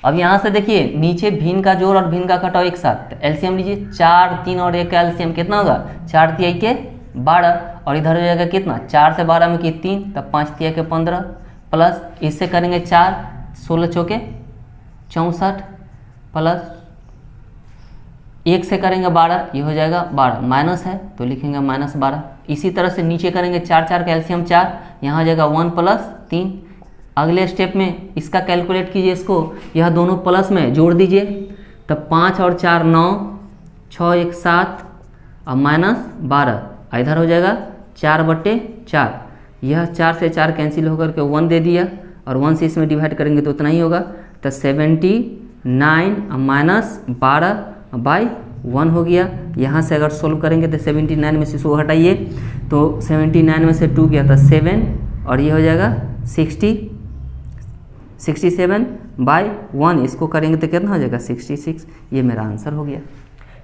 अब यहाँ से देखिए नीचे भिन्न का जोड़ और भिन्न का घटाव एक साथ, एलसीएम लीजिए 4, 3 और 1 का एलसीएम कितना होगा, 4 × 1 = 12 और इधर हो जाएगा कितना, 4 से 12 में की 3, तब 5 × 1 = 15 प्लस इससे करेंगे 4, 16 चौके 64 प्लस 1 से करेंगे 12, ये हो जाएगा 12, माइनस है तो लिखेंगे -12। इसी तरह से नीचे करेंगे 4, 4 का एलसीएम 4, यहाँ हो जाएगा 1 + 3। अगले स्टेप में इसका कैलकुलेट कीजिए, इसको यह दोनों प्लस में जोड़ दीजिए, तब 5 और 4 9, 6 1 7 और -12, इधर हो जाएगा 4/4। यह 4 से 4 कैंसिल होकर के 1 दे दिया और 1 से इसमें डिवाइड करेंगे तो उतना ही होगा, तो 79 -12/1 हो गया। यहाँ से अगर सोल्व करेंगे तो 79 में से 100 हटाइए तो 79 में से 2 गया था 7 और ये हो जाएगा 67/1। इसको करेंगे तो कितना हो जाएगा 66। ये मेरा आंसर हो गया,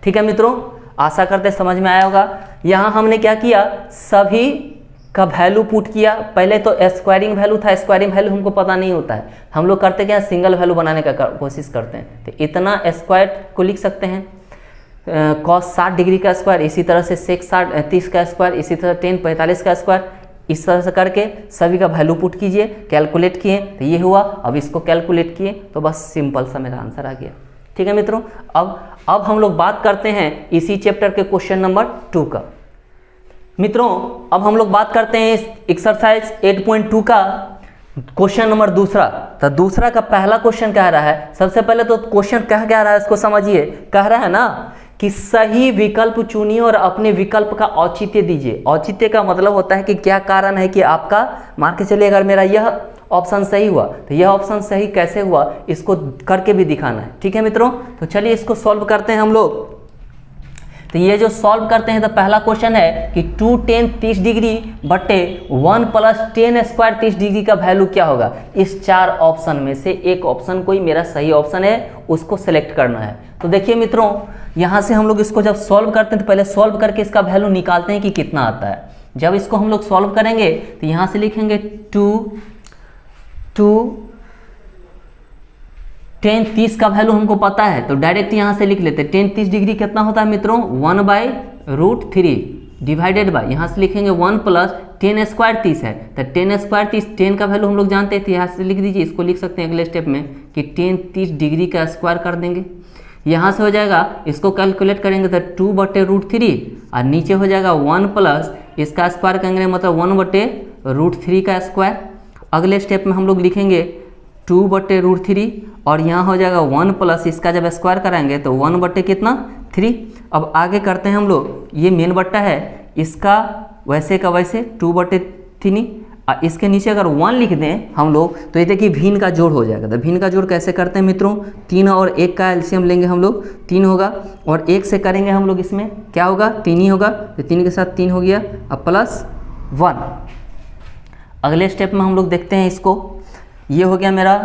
ठीक है मित्रों। आशा करते समझ में आया होगा। यहाँ हमने क्या किया, सभी का वैल्यू पुट किया। पहले तो स्क्वायरिंग वैल्यू था, स्क्वायरिंग वैल्यू हमको पता नहीं होता है, हम लोग करते क्या, सिंगल वैल्यू बनाने का कोशिश करते हैं। तो इतना स्क्वायर को लिख सकते हैं, cos 60 डिग्री का स्क्वायर, इसी तरह से sec 30 का स्क्वायर, इसी तरह tan 45 का स्क्वायर, इस तरह से करके सभी का वैल्यू पुट कीजिए। कैलकुलेट किए तो ये हुआ, अब इसको कैलकुलेट किए तो बस सिंपल सा मेरा आंसर आ गया, ठीक है मित्रों। अब हम लोग बात करते हैं इसी चैप्टर के क्वेश्चन नंबर 2 का। मित्रों अब हम लोग बात करते हैं एक्सरसाइज 8.2 का क्वेश्चन नंबर दूसरा। तो दूसरा का पहला क्वेश्चन कह रहा है, सबसे पहले तो क्वेश्चन कह रहा है, इसको समझिए। कह रहा है ना कि सही विकल्प चुनिए और अपने विकल्प का औचित्य दीजिए। औचित्य का मतलब होता है कि क्या कारण है कि आपका, मान के चलिए अगर मेरा यह ऑप्शन सही हुआ तो यह ऑप्शन सही कैसे हुआ, इसको करके भी दिखाना है, ठीक है मित्रों। तो चलिए इसको सॉल्व करते हैं हम लोग। तो ये जो सॉल्व करते हैं तो पहला क्वेश्चन है कि 2 tan 30 डिग्री बटे 1 + tan स्क्वायर 30 डिग्री का वैल्यू क्या होगा। इस 4 ऑप्शन में से एक ऑप्शन कोई मेरा सही ऑप्शन है, उसको सेलेक्ट करना है। तो देखिए मित्रों यहाँ से हम लोग इसको जब सॉल्व करते हैं तो पहले सॉल्व करके इसका वैल्यू निकालते हैं कि कितना आता है। जब इसको हम लोग सॉल्व करेंगे तो यहाँ से लिखेंगे 2 10 30 का वैल्यू हमको पता है तो डायरेक्ट यहाँ से लिख लेते हैं। 10 30 डिग्री कितना होता है मित्रों 1/√3 डिवाइडेड बाय यहाँ से लिखेंगे 1 प्लस 10 स्क्वायर 30 है तो 10 स्क्वायर 30 10 का वैल्यू हम लोग जानते थे, यहाँ से लिख दीजिए। इसको लिख सकते हैं अगले स्टेप में कि 10 30 डिग्री का स्क्वायर कर देंगे। यहाँ से हो जाएगा, इसको कैलकुलेट करेंगे तो 2/√3 और नीचे हो जाएगा 1 प्लस इसका स्क्वायर करेंगे मतलब 1/√3 का स्क्वायर। अगले स्टेप में हम लोग लिखेंगे 2/√3 और यहाँ हो जाएगा 1 प्लस इसका जब स्क्वायर कराएंगे तो 1/3। अब आगे करते हैं हम लोग, ये मेन बट्टा है इसका वैसे का वैसे 2/3 और इसके नीचे अगर 1 लिख दें हम लोग तो ये देखिए भिन्न का जोड़ हो जाएगा। तो भिन्न का जोड़ कैसे करते हैं मित्रों, 3 और 1 का एलसीएम लेंगे हम लोग, 3 होगा और 1 से करेंगे हम लोग, इसमें क्या होगा 3 ही होगा तो 3 के साथ 3 हो गया अब प्लस 1। अगले स्टेप में हम लोग देखते हैं इसको, ये हो गया मेरा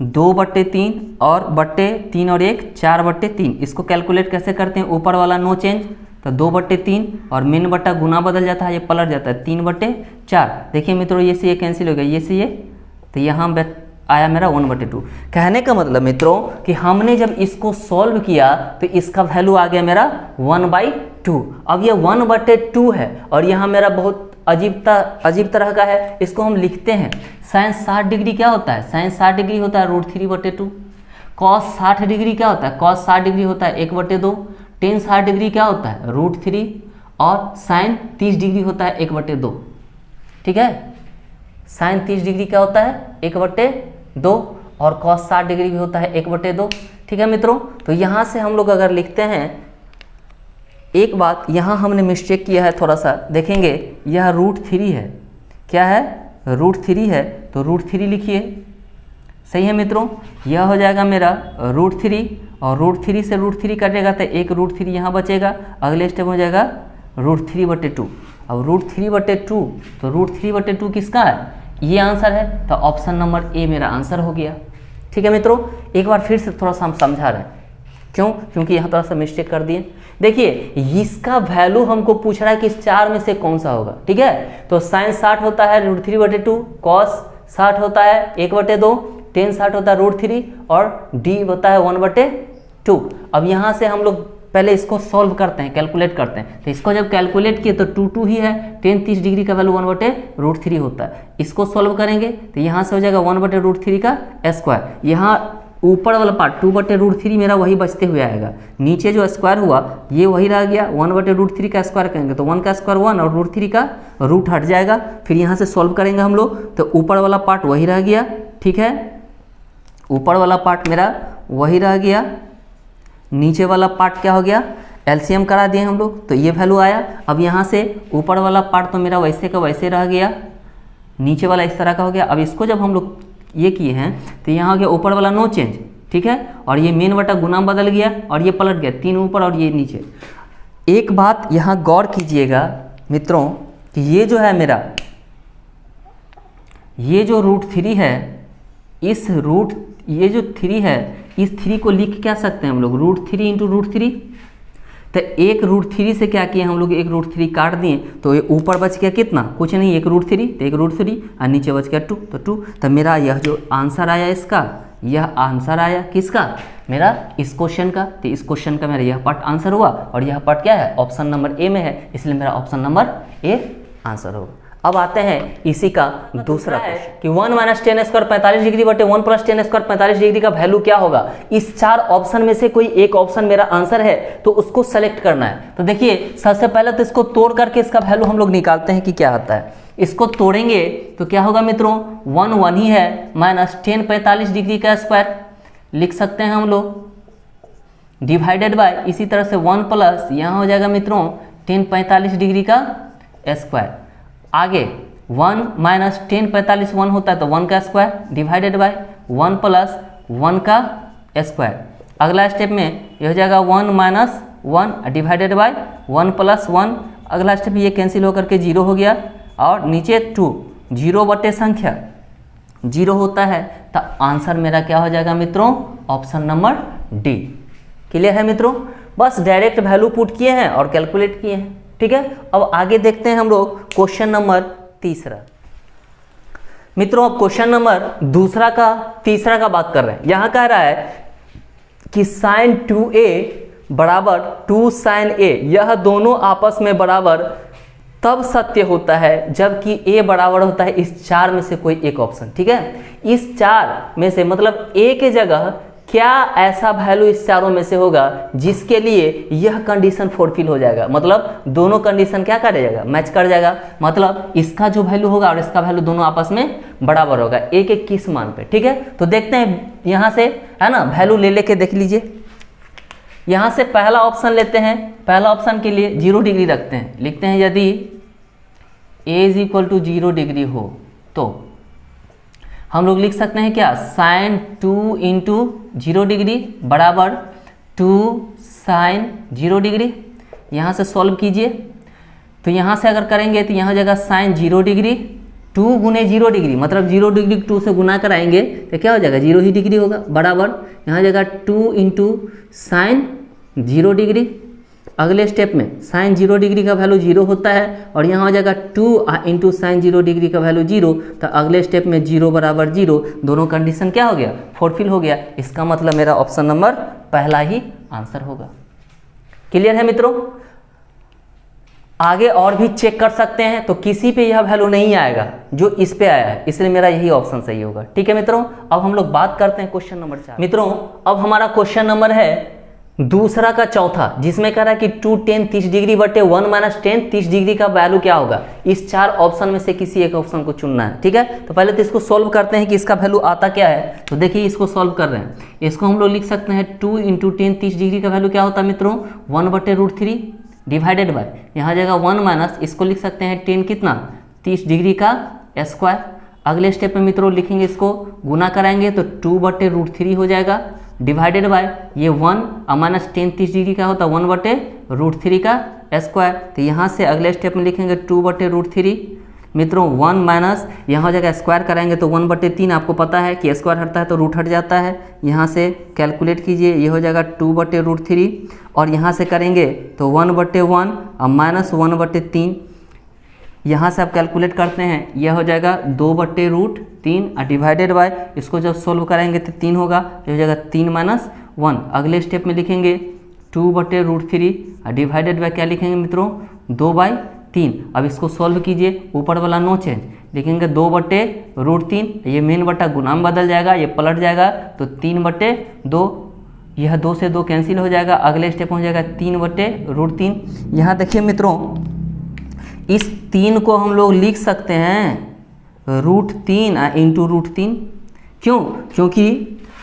2/3 और बट्टे 3 और 1 4/3। इसको कैलकुलेट कैसे करते हैं, ऊपर वाला नो चेंज तो 2/3 और मेन बट्टा गुना बदल जाता है, ये पलट जाता है 3/4। देखिए मित्रों ये से ये कैंसिल हो गया, ये से ये तो यहाँ आया मेरा 1/2। कहने का मतलब मित्रों कि हमने जब इसको सॉल्व किया तो इसका वैल्यू आ गया मेरा 1/2। अब ये 1/2 है और यहाँ मेरा बहुत अजीब तरह का है, इसको हम लिखते हैं sin 60 डिग्री क्या होता है, sin 60 डिग्री होता है √3/2। cos 60 डिग्री क्या होता है, cos 60 डिग्री होता है 1/2। tan 60 डिग्री क्या होता है √3 और sin 30 डिग्री होता है 1/2। ठीक है, sin 30 डिग्री क्या होता है 1/2 और cos 60 डिग्री भी होता है 1/2। ठीक है मित्रों, तो यहाँ से हम लोग अगर लिखते हैं, एक बात यहाँ हमने मिस्टेक किया है थोड़ा सा, देखेंगे यह √3 है, क्या है √3 है तो √3 लिखिए, सही है मित्रों। यह हो जाएगा मेरा √3 और √3 से √3 कटेगा तो एक √3 यहाँ बचेगा। अगले स्टेप हो जाएगा √3/2। अब √3/2 तो √3/2 किसका है, ये आंसर है तो ऑप्शन नंबर ए मेरा आंसर हो गया। ठीक है मित्रों, एक बार फिर से थोड़ा सा हम समझा रहे हैं, क्यों, क्योंकि यहाँ थोड़ा सा मिस्टेक कर दिए। देखिए इसका वैल्यू हमको पूछ रहा है कि इस 4 में से कौन सा होगा। ठीक है, तो sin 60 होता है √3/2, cos 60 होता है 1/2, tan 60 होता है √3 और d होता है 1/2। अब यहाँ से हम लोग पहले इसको सॉल्व करते हैं, कैलकुलेट करते हैं। तो इसको जब कैलकुलेट किए तो 2 ही है, tan 30 डिग्री का वैल्यू 1/√3 होता है। इसको सॉल्व करेंगे तो यहाँ से हो जाएगा 1/√3 का स्क्वायर। यहाँ ऊपर वाला पार्ट 2/√3 मेरा वही बचते हुए आएगा, नीचे जो स्क्वायर हुआ ये वही रह गया। 1/√3 का स्क्वायर करेंगे तो 1 का स्क्वायर 1 और √3 का रूट हट जाएगा। फिर यहाँ से सॉल्व करेंगे हम लोग तो ऊपर वाला पार्ट वही रह गया। ठीक है, ऊपर वाला पार्ट मेरा वही रह गया, नीचे वाला पार्ट क्या हो गया, एलसीएम करा दिए हम लोग तो ये वैल्यू आया। अब यहाँ से ऊपर वाला पार्ट तो मेरा वैसे का वैसे रह गया, नीचे वाला इस तरह का हो गया। अब इसको जब हम लोग ये किए हैं तो यहाँ हो गया ऊपर वाला नो चेंज। ठीक है, और ये मेन बटा गुना बदल गया और ये पलट गया, 3 ऊपर और ये नीचे। एक बात यहाँ गौर कीजिएगा मित्रों कि ये जो है मेरा, ये जो √3 है, इस ये जो 3 है, इस 3 को लिख क्या सकते हैं हम लोग, √3 × √3। तो एक √3 से क्या किया हम लोग, एक √3 काट दिए तो ये ऊपर बच गया कितना, कुछ नहीं, एक √3 तो एक √3 और नीचे बच गया 2 तो 2। तो मेरा यह जो आंसर आया इसका, यह आंसर आया किसका, मेरा इस क्वेश्चन का। तो इस क्वेश्चन का मेरा यह पार्ट आंसर हुआ और यह पार्ट क्या है, ऑप्शन नंबर ए में है, इसलिए मेरा ऑप्शन नंबर ए आंसर होगा। अब आते हैं इसी का दूसरा क्वेश्चन कि 1 - tan² 45 डिग्री बटे 1 + tan² 45 डिग्री का वैल्यू क्या होगा। इस 4 ऑप्शन में से कोई एक ऑप्शन मेरा आंसर है तो उसको सेलेक्ट करना है। तो देखिए सबसे पहले तो इसको तोड़ करके इसका वैल्यू हम लोग निकालते हैं कि क्या आता है। इसको तोड़ेंगे तो क्या होगा मित्रों, 1 1 ही है, माइनस tan 45 डिग्री का स्क्वायर लिख सकते हैं हम लोग, डिवाइडेड बाय इसी तरह से 1 प्लस यहाँ हो जाएगा मित्रों tan 45 डिग्री का स्क्वायर। आगे 1 - tan 45 1 होता है तो 1 का स्क्वायर डिवाइडेड बाय 1 प्लस 1 का स्क्वायर। अगला स्टेप में ये हो जाएगा 1 - 1 डिवाइडेड बाय 1 + 1। अगला स्टेप ये कैंसिल होकर के 0 हो गया और नीचे 2, 0 बटे संख्या 0 होता है तो आंसर मेरा क्या हो जाएगा मित्रों, ऑप्शन नंबर डी। क्लियर है मित्रों। बस डायरेक्ट वैल्यू पुट किए हैं और कैलकुलेट किए हैं। ठीक है, अब आगे देखते हैं हम लोग क्वेश्चन नंबर तीसरा। मित्रों अब क्वेश्चन नंबर दूसरा का तीसरा का बात कर रहे हैं। यहां कह रहा है कि sin 2a बराबर 2 sin a, यह दोनों आपस में बराबर तब सत्य होता है जबकि a बराबर होता है इस चार में से कोई एक ऑप्शन। ठीक है, इस चार में से मतलब a के जगह क्या ऐसा वैल्यू इस चारों में से होगा जिसके लिए यह कंडीशन फुलफिल हो जाएगा, मतलब दोनों कंडीशन क्या कर जाएगा, मैच कर जाएगा। मतलब इसका जो वैल्यू होगा और इसका वैल्यू दोनों आपस में बराबर होगा एक एक किस मान पे। ठीक है, तो देखते हैं यहां से, है ना, वैल्यू ले लेके देख लीजिए। यहां से पहला ऑप्शन लेते हैं, पहला ऑप्शन के लिए 0 डिग्री रखते हैं, लिखते हैं यदि a is equal to 0 degree हो तो हम लोग लिख सकते हैं क्या, sin 2 इंटू 0 डिग्री बराबर 2 sin 0 डिग्री। यहाँ से सॉल्व कीजिए, तो यहाँ से अगर करेंगे तो यहाँ जगह sin 0 डिग्री 2 गुने 0 डिग्री, मतलब 0 डिग्री 2 से गुना कराएंगे तो क्या हो जाएगा, 0 ही डिग्री होगा, बराबर यहाँ जगह 2 इंटू sin 0 डिग्री। अगले स्टेप में sin 0 डिग्री का वैल्यू 0 होता है और यहाँ हो जाएगा 2 इंटू sin 0 डिग्री का वैल्यू 0, तो अगले स्टेप में 0 बराबर 0, दोनों कंडीशन क्या हो गया, फुलफिल हो गया। इसका मतलब मेरा ऑप्शन नंबर पहला ही आंसर होगा। क्लियर है मित्रों? आगे और भी चेक कर सकते हैं, तो किसी पे यह वैल्यू नहीं आएगा जो इस पे आया है, इसलिए मेरा यही ऑप्शन सही होगा। ठीक है मित्रों, अब हम लोग बात करते हैं क्वेश्चन नंबर 4। मित्रों अब हमारा क्वेश्चन नंबर है दूसरा का चौथा, जिसमें कह रहा है कि 2 tan 30 डिग्री बटे 1 माइनस tan 30 डिग्री का वैल्यू क्या होगा। इस चार ऑप्शन में से किसी एक ऑप्शन को चुनना है। ठीक है, तो पहले तो इसको सॉल्व करते हैं कि इसका वैल्यू आता क्या है। तो देखिए इसको सॉल्व कर रहे हैं, इसको हम लोग लिख सकते हैं 2 इंटू tan 30 डिग्री का वैल्यू क्या होता है मित्रों, 1/√3 डिवाइडेड बाय, यहाँ जगह 1 माइनस इसको लिख सकते हैं tan कितना 30 डिग्री का स्क्वायर। अगले स्टेप में मित्रों लिखेंगे, इसको गुना कराएंगे तो 2/√3 हो जाएगा, डिवाइडेड बाय ये 1 माइनस tan 30 डिग्री का होता है 1/√3 का स्क्वायर। तो यहाँ से अगले स्टेप में लिखेंगे 2/√3 मित्रों, 1 माइनस यहाँ हो जाएगा स्क्वायर कराएंगे तो 1/3, आपको पता है कि स्क्वायर हटता है तो रूट हट जाता है। यहाँ से कैलकुलेट कीजिए, ये हो जाएगा 2/√3 और यहाँ से करेंगे तो 1/1 और माइनस 1/3, यहाँ से आप कैलकुलेट करते हैं, यह हो जाएगा 2/√3 और डिवाइडेड बाय, इसको जब सोल्व करेंगे तो 3 होगा, ये हो जाएगा 3 माइनस 1। अगले स्टेप में लिखेंगे 2/√3 और डिवाइडेड बाय क्या लिखेंगे मित्रों, 2/3। अब इसको सोल्व कीजिए, ऊपर वाला नो चेंज, लिखेंगे 2/√3, ये मेन बटा गुना में बदल जाएगा, ये पलट जाएगा तो 3/2, यह 2 से 2 कैंसिल हो जाएगा। अगले स्टेप हो जाएगा 3/√3। यहाँ देखिए मित्रों, इस 3 को हम लोग लिख सकते हैं √3 इंटू √3। क्यों? क्योंकि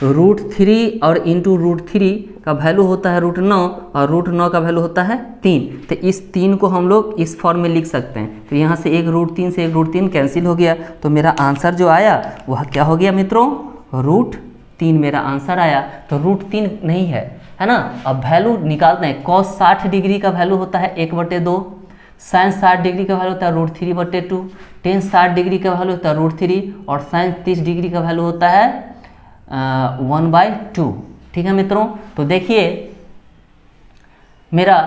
√3 और इंटू √3 का वैल्यू होता है √9 और √9 का वैल्यू होता है 3, तो इस 3 को हम लोग इस फॉर्म में लिख सकते हैं। तो यहाँ से एक √3 से एक √3 कैंसिल हो गया, तो मेरा आंसर जो आया वह क्या हो गया मित्रों, √3 मेरा आंसर आया। तो √3 नहीं है ना। अब वैल्यू निकालते हैं, cos 60 डिग्री का वैल्यू होता है 1/2, sin 60 डिग्री का वैल्यू होता है √3/2, tan 60 डिग्री का वैल्यू होता है √3 और sin 30 डिग्री का वैल्यू होता है 1/2। ठीक है मित्रों, तो देखिए मेरा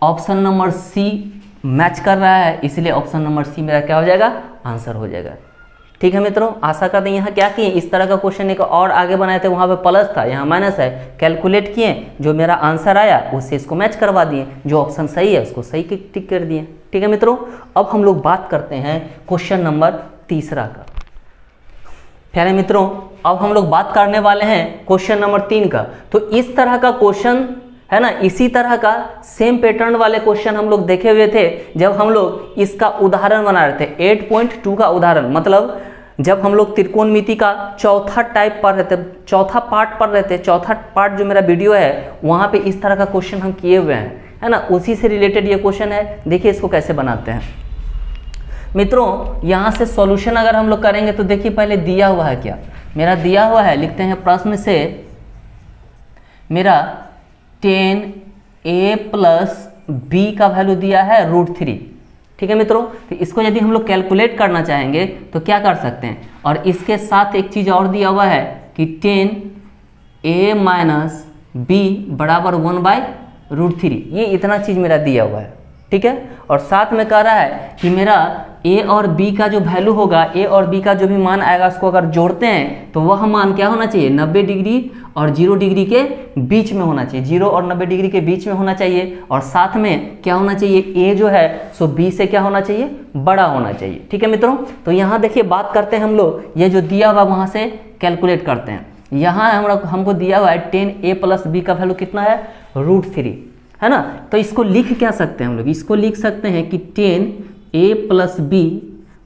ऑप्शन नंबर सी मैच कर रहा है, इसलिए ऑप्शन नंबर सी मेरा क्या हो जाएगा, आंसर हो जाएगा। ठीक है मित्रों, आशा करते हैं। यहाँ क्या किए, इस तरह का क्वेश्चन एक और आगे बनाए थे, वहाँ पे प्लस था, यहाँ माइनस है, कैलकुलेट किए, जो मेरा आंसर आया उससे इसको मैच करवा दिए, जो ऑप्शन सही है उसको सही टिक कर दिए। ठीक है मित्रों, अब हम लोग बात करते हैं क्वेश्चन नंबर तीसरा का। प्यारे मित्रों, अब हम लोग बात करने वाले हैं क्वेश्चन नंबर 3 का। तो इस तरह का क्वेश्चन है ना, इसी तरह का सेम पैटर्न वाले क्वेश्चन हम लोग देखे हुए थे जब हम लोग इसका उदाहरण बना रहे थे, 8.2 का उदाहरण, मतलब जब हम लोग त्रिकोणमिति का चौथा टाइप पढ़ रहे थे, चौथा पार्ट पढ़ रहे थे, चौथा पार्ट जो मेरा वीडियो है वहाँ पे इस तरह का क्वेश्चन हम किए हुए हैं, है ना, उसी से रिलेटेड ये क्वेश्चन है। देखिए इसको कैसे बनाते हैं मित्रों। यहाँ से सॉल्यूशन अगर हम लोग करेंगे तो देखिए पहले दिया हुआ है क्या, मेरा दिया हुआ है, लिखते हैं प्रश्न से मेरा tan a प्लस b का वैल्यू दिया है √3। ठीक है मित्रों, तो इसको यदि हम लोग कैलकुलेट करना चाहेंगे तो क्या कर सकते हैं, और इसके साथ एक चीज़ और दिया हुआ है कि tan a माइनस b बराबर 1/√3 √3, ये इतना चीज़ मेरा दिया हुआ है, ठीक है। और साथ में कह रहा है कि मेरा ए और बी का जो वैल्यू होगा, ए और बी का जो भी मान आएगा उसको अगर जोड़ते हैं तो वह मान क्या होना चाहिए, 90 डिग्री और 0 डिग्री के बीच में होना चाहिए, 0 और 90 डिग्री के बीच में होना चाहिए। और साथ में क्या होना चाहिए, ए जो है सो बी से क्या होना चाहिए, बड़ा होना चाहिए, ठीक है मित्रों। तो यहाँ देखिए बात करते हैं हम लोग, ये जो दिया हुआ वहाँ से कैलकुलेट करते हैं। यहाँ हमको दिया हुआ है 10a + b का वैल्यू कितना है, √3, है ना। तो इसको लिख क्या सकते हैं हम लोग, इसको लिख सकते हैं कि 10a + b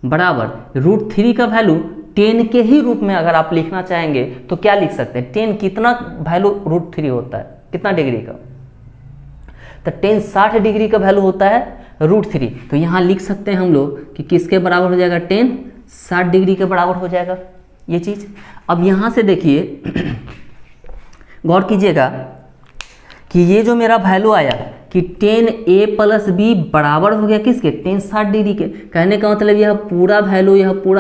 बराबर √3 का वैल्यू 10 के ही रूप में अगर आप लिखना चाहेंगे तो क्या लिख सकते हैं, 10 कितना वैल्यू √3 होता है, कितना डिग्री का, तो 10 60 डिग्री का वैल्यू होता है √3। तो यहाँ लिख सकते हैं हम लोग कि किसके बराबर हो जाएगा, 10 60 डिग्री के बराबर हो जाएगा ये चीज़। अब यहाँ से देखिए गौर कीजिएगा कि ये जो मेरा वैल्यू आया कि 10a + b बराबर हो गया किसके, 10 60 डिग्री के। कहने का मतलब यह पूरा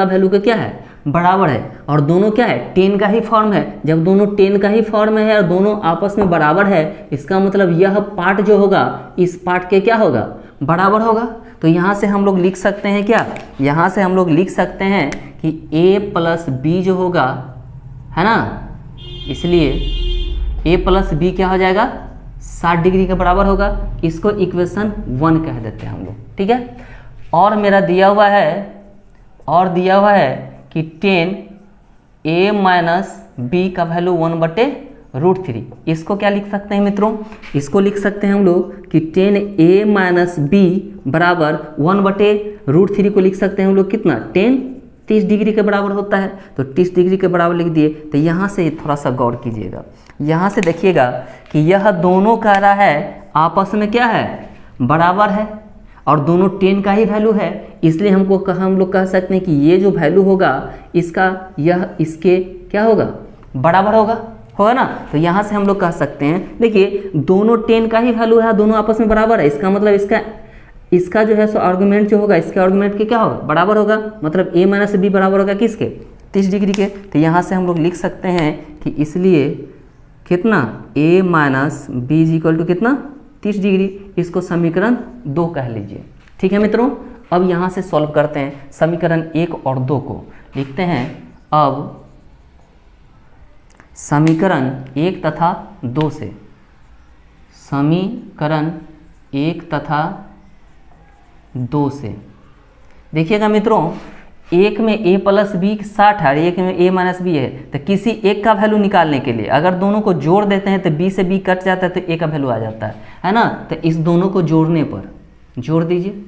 वैल्यू का क्या है, बराबर है। और दोनों क्या है, 10 का ही फॉर्म है। जब दोनों 10 का ही फॉर्म में है और दोनों आपस में बराबर है, इसका मतलब यह पार्ट जो होगा इस पार्ट के क्या होगा, बराबर होगा। तो यहाँ से हम लोग लिख सकते हैं क्या, यहाँ से हम लोग लिख सकते हैं कि a + b जो होगा, है ना, इसलिए a + b क्या हो जाएगा, 60 डिग्री के बराबर होगा। इसको इक्वेशन 1 कह देते हैं हम लोग, ठीक है। और मेरा दिया हुआ है कि 10a - b का वैल्यू 1/√3। इसको क्या लिख सकते हैं मित्रों, इसको लिख सकते हैं हम लोग कि 10a - b बराबर 1/√3 को लिख सकते हैं हम लोग कितना, 30 डिग्री के बराबर होता है। तो 30 डिग्री के बराबर लिख दिए। तो यहाँ से थोड़ा सा गौर कीजिएगा, यहाँ से देखिएगा कि यह दोनों कह रहा है आपस में क्या है, बराबर है और दोनों 10 का ही वैल्यू है। इसलिए हम लोग कह सकते हैं कि ये जो वैल्यू होगा इसका यह इसके क्या होगा, बराबर होगा ना। तो यहाँ से हम लोग कह सकते हैं, देखिए दोनों 10 का ही वैल्यू है, दोनों आपस में बराबर है। इसका मतलब इसका जो है सो आर्गुमेंट जो होगा, इसके आर्गुमेंट के क्या होगा, बराबर होगा। मतलब a - b बराबर होगा किसके, 30 डिग्री के। तो यहाँ से हम लोग लिख सकते हैं कि इसलिए कितना, a - b = कितना, 30 डिग्री। इसको समीकरण 2 कह लीजिए, ठीक है मित्रों। अब यहाँ से सॉल्व करते हैं समीकरण 1 और 2 को। लिखते हैं अब समीकरण 1 तथा 2 से, समीकरण 1 तथा 2 से देखिएगा मित्रों, एक में a + b 60 है और एक में a - b है। तो किसी एक का वैल्यू निकालने के लिए अगर दोनों को जोड़ देते हैं तो b से b कट जाता है तो a का वैल्यू आ जाता है ना। तो इस दोनों को जोड़ने पर, जोड़ दीजिए,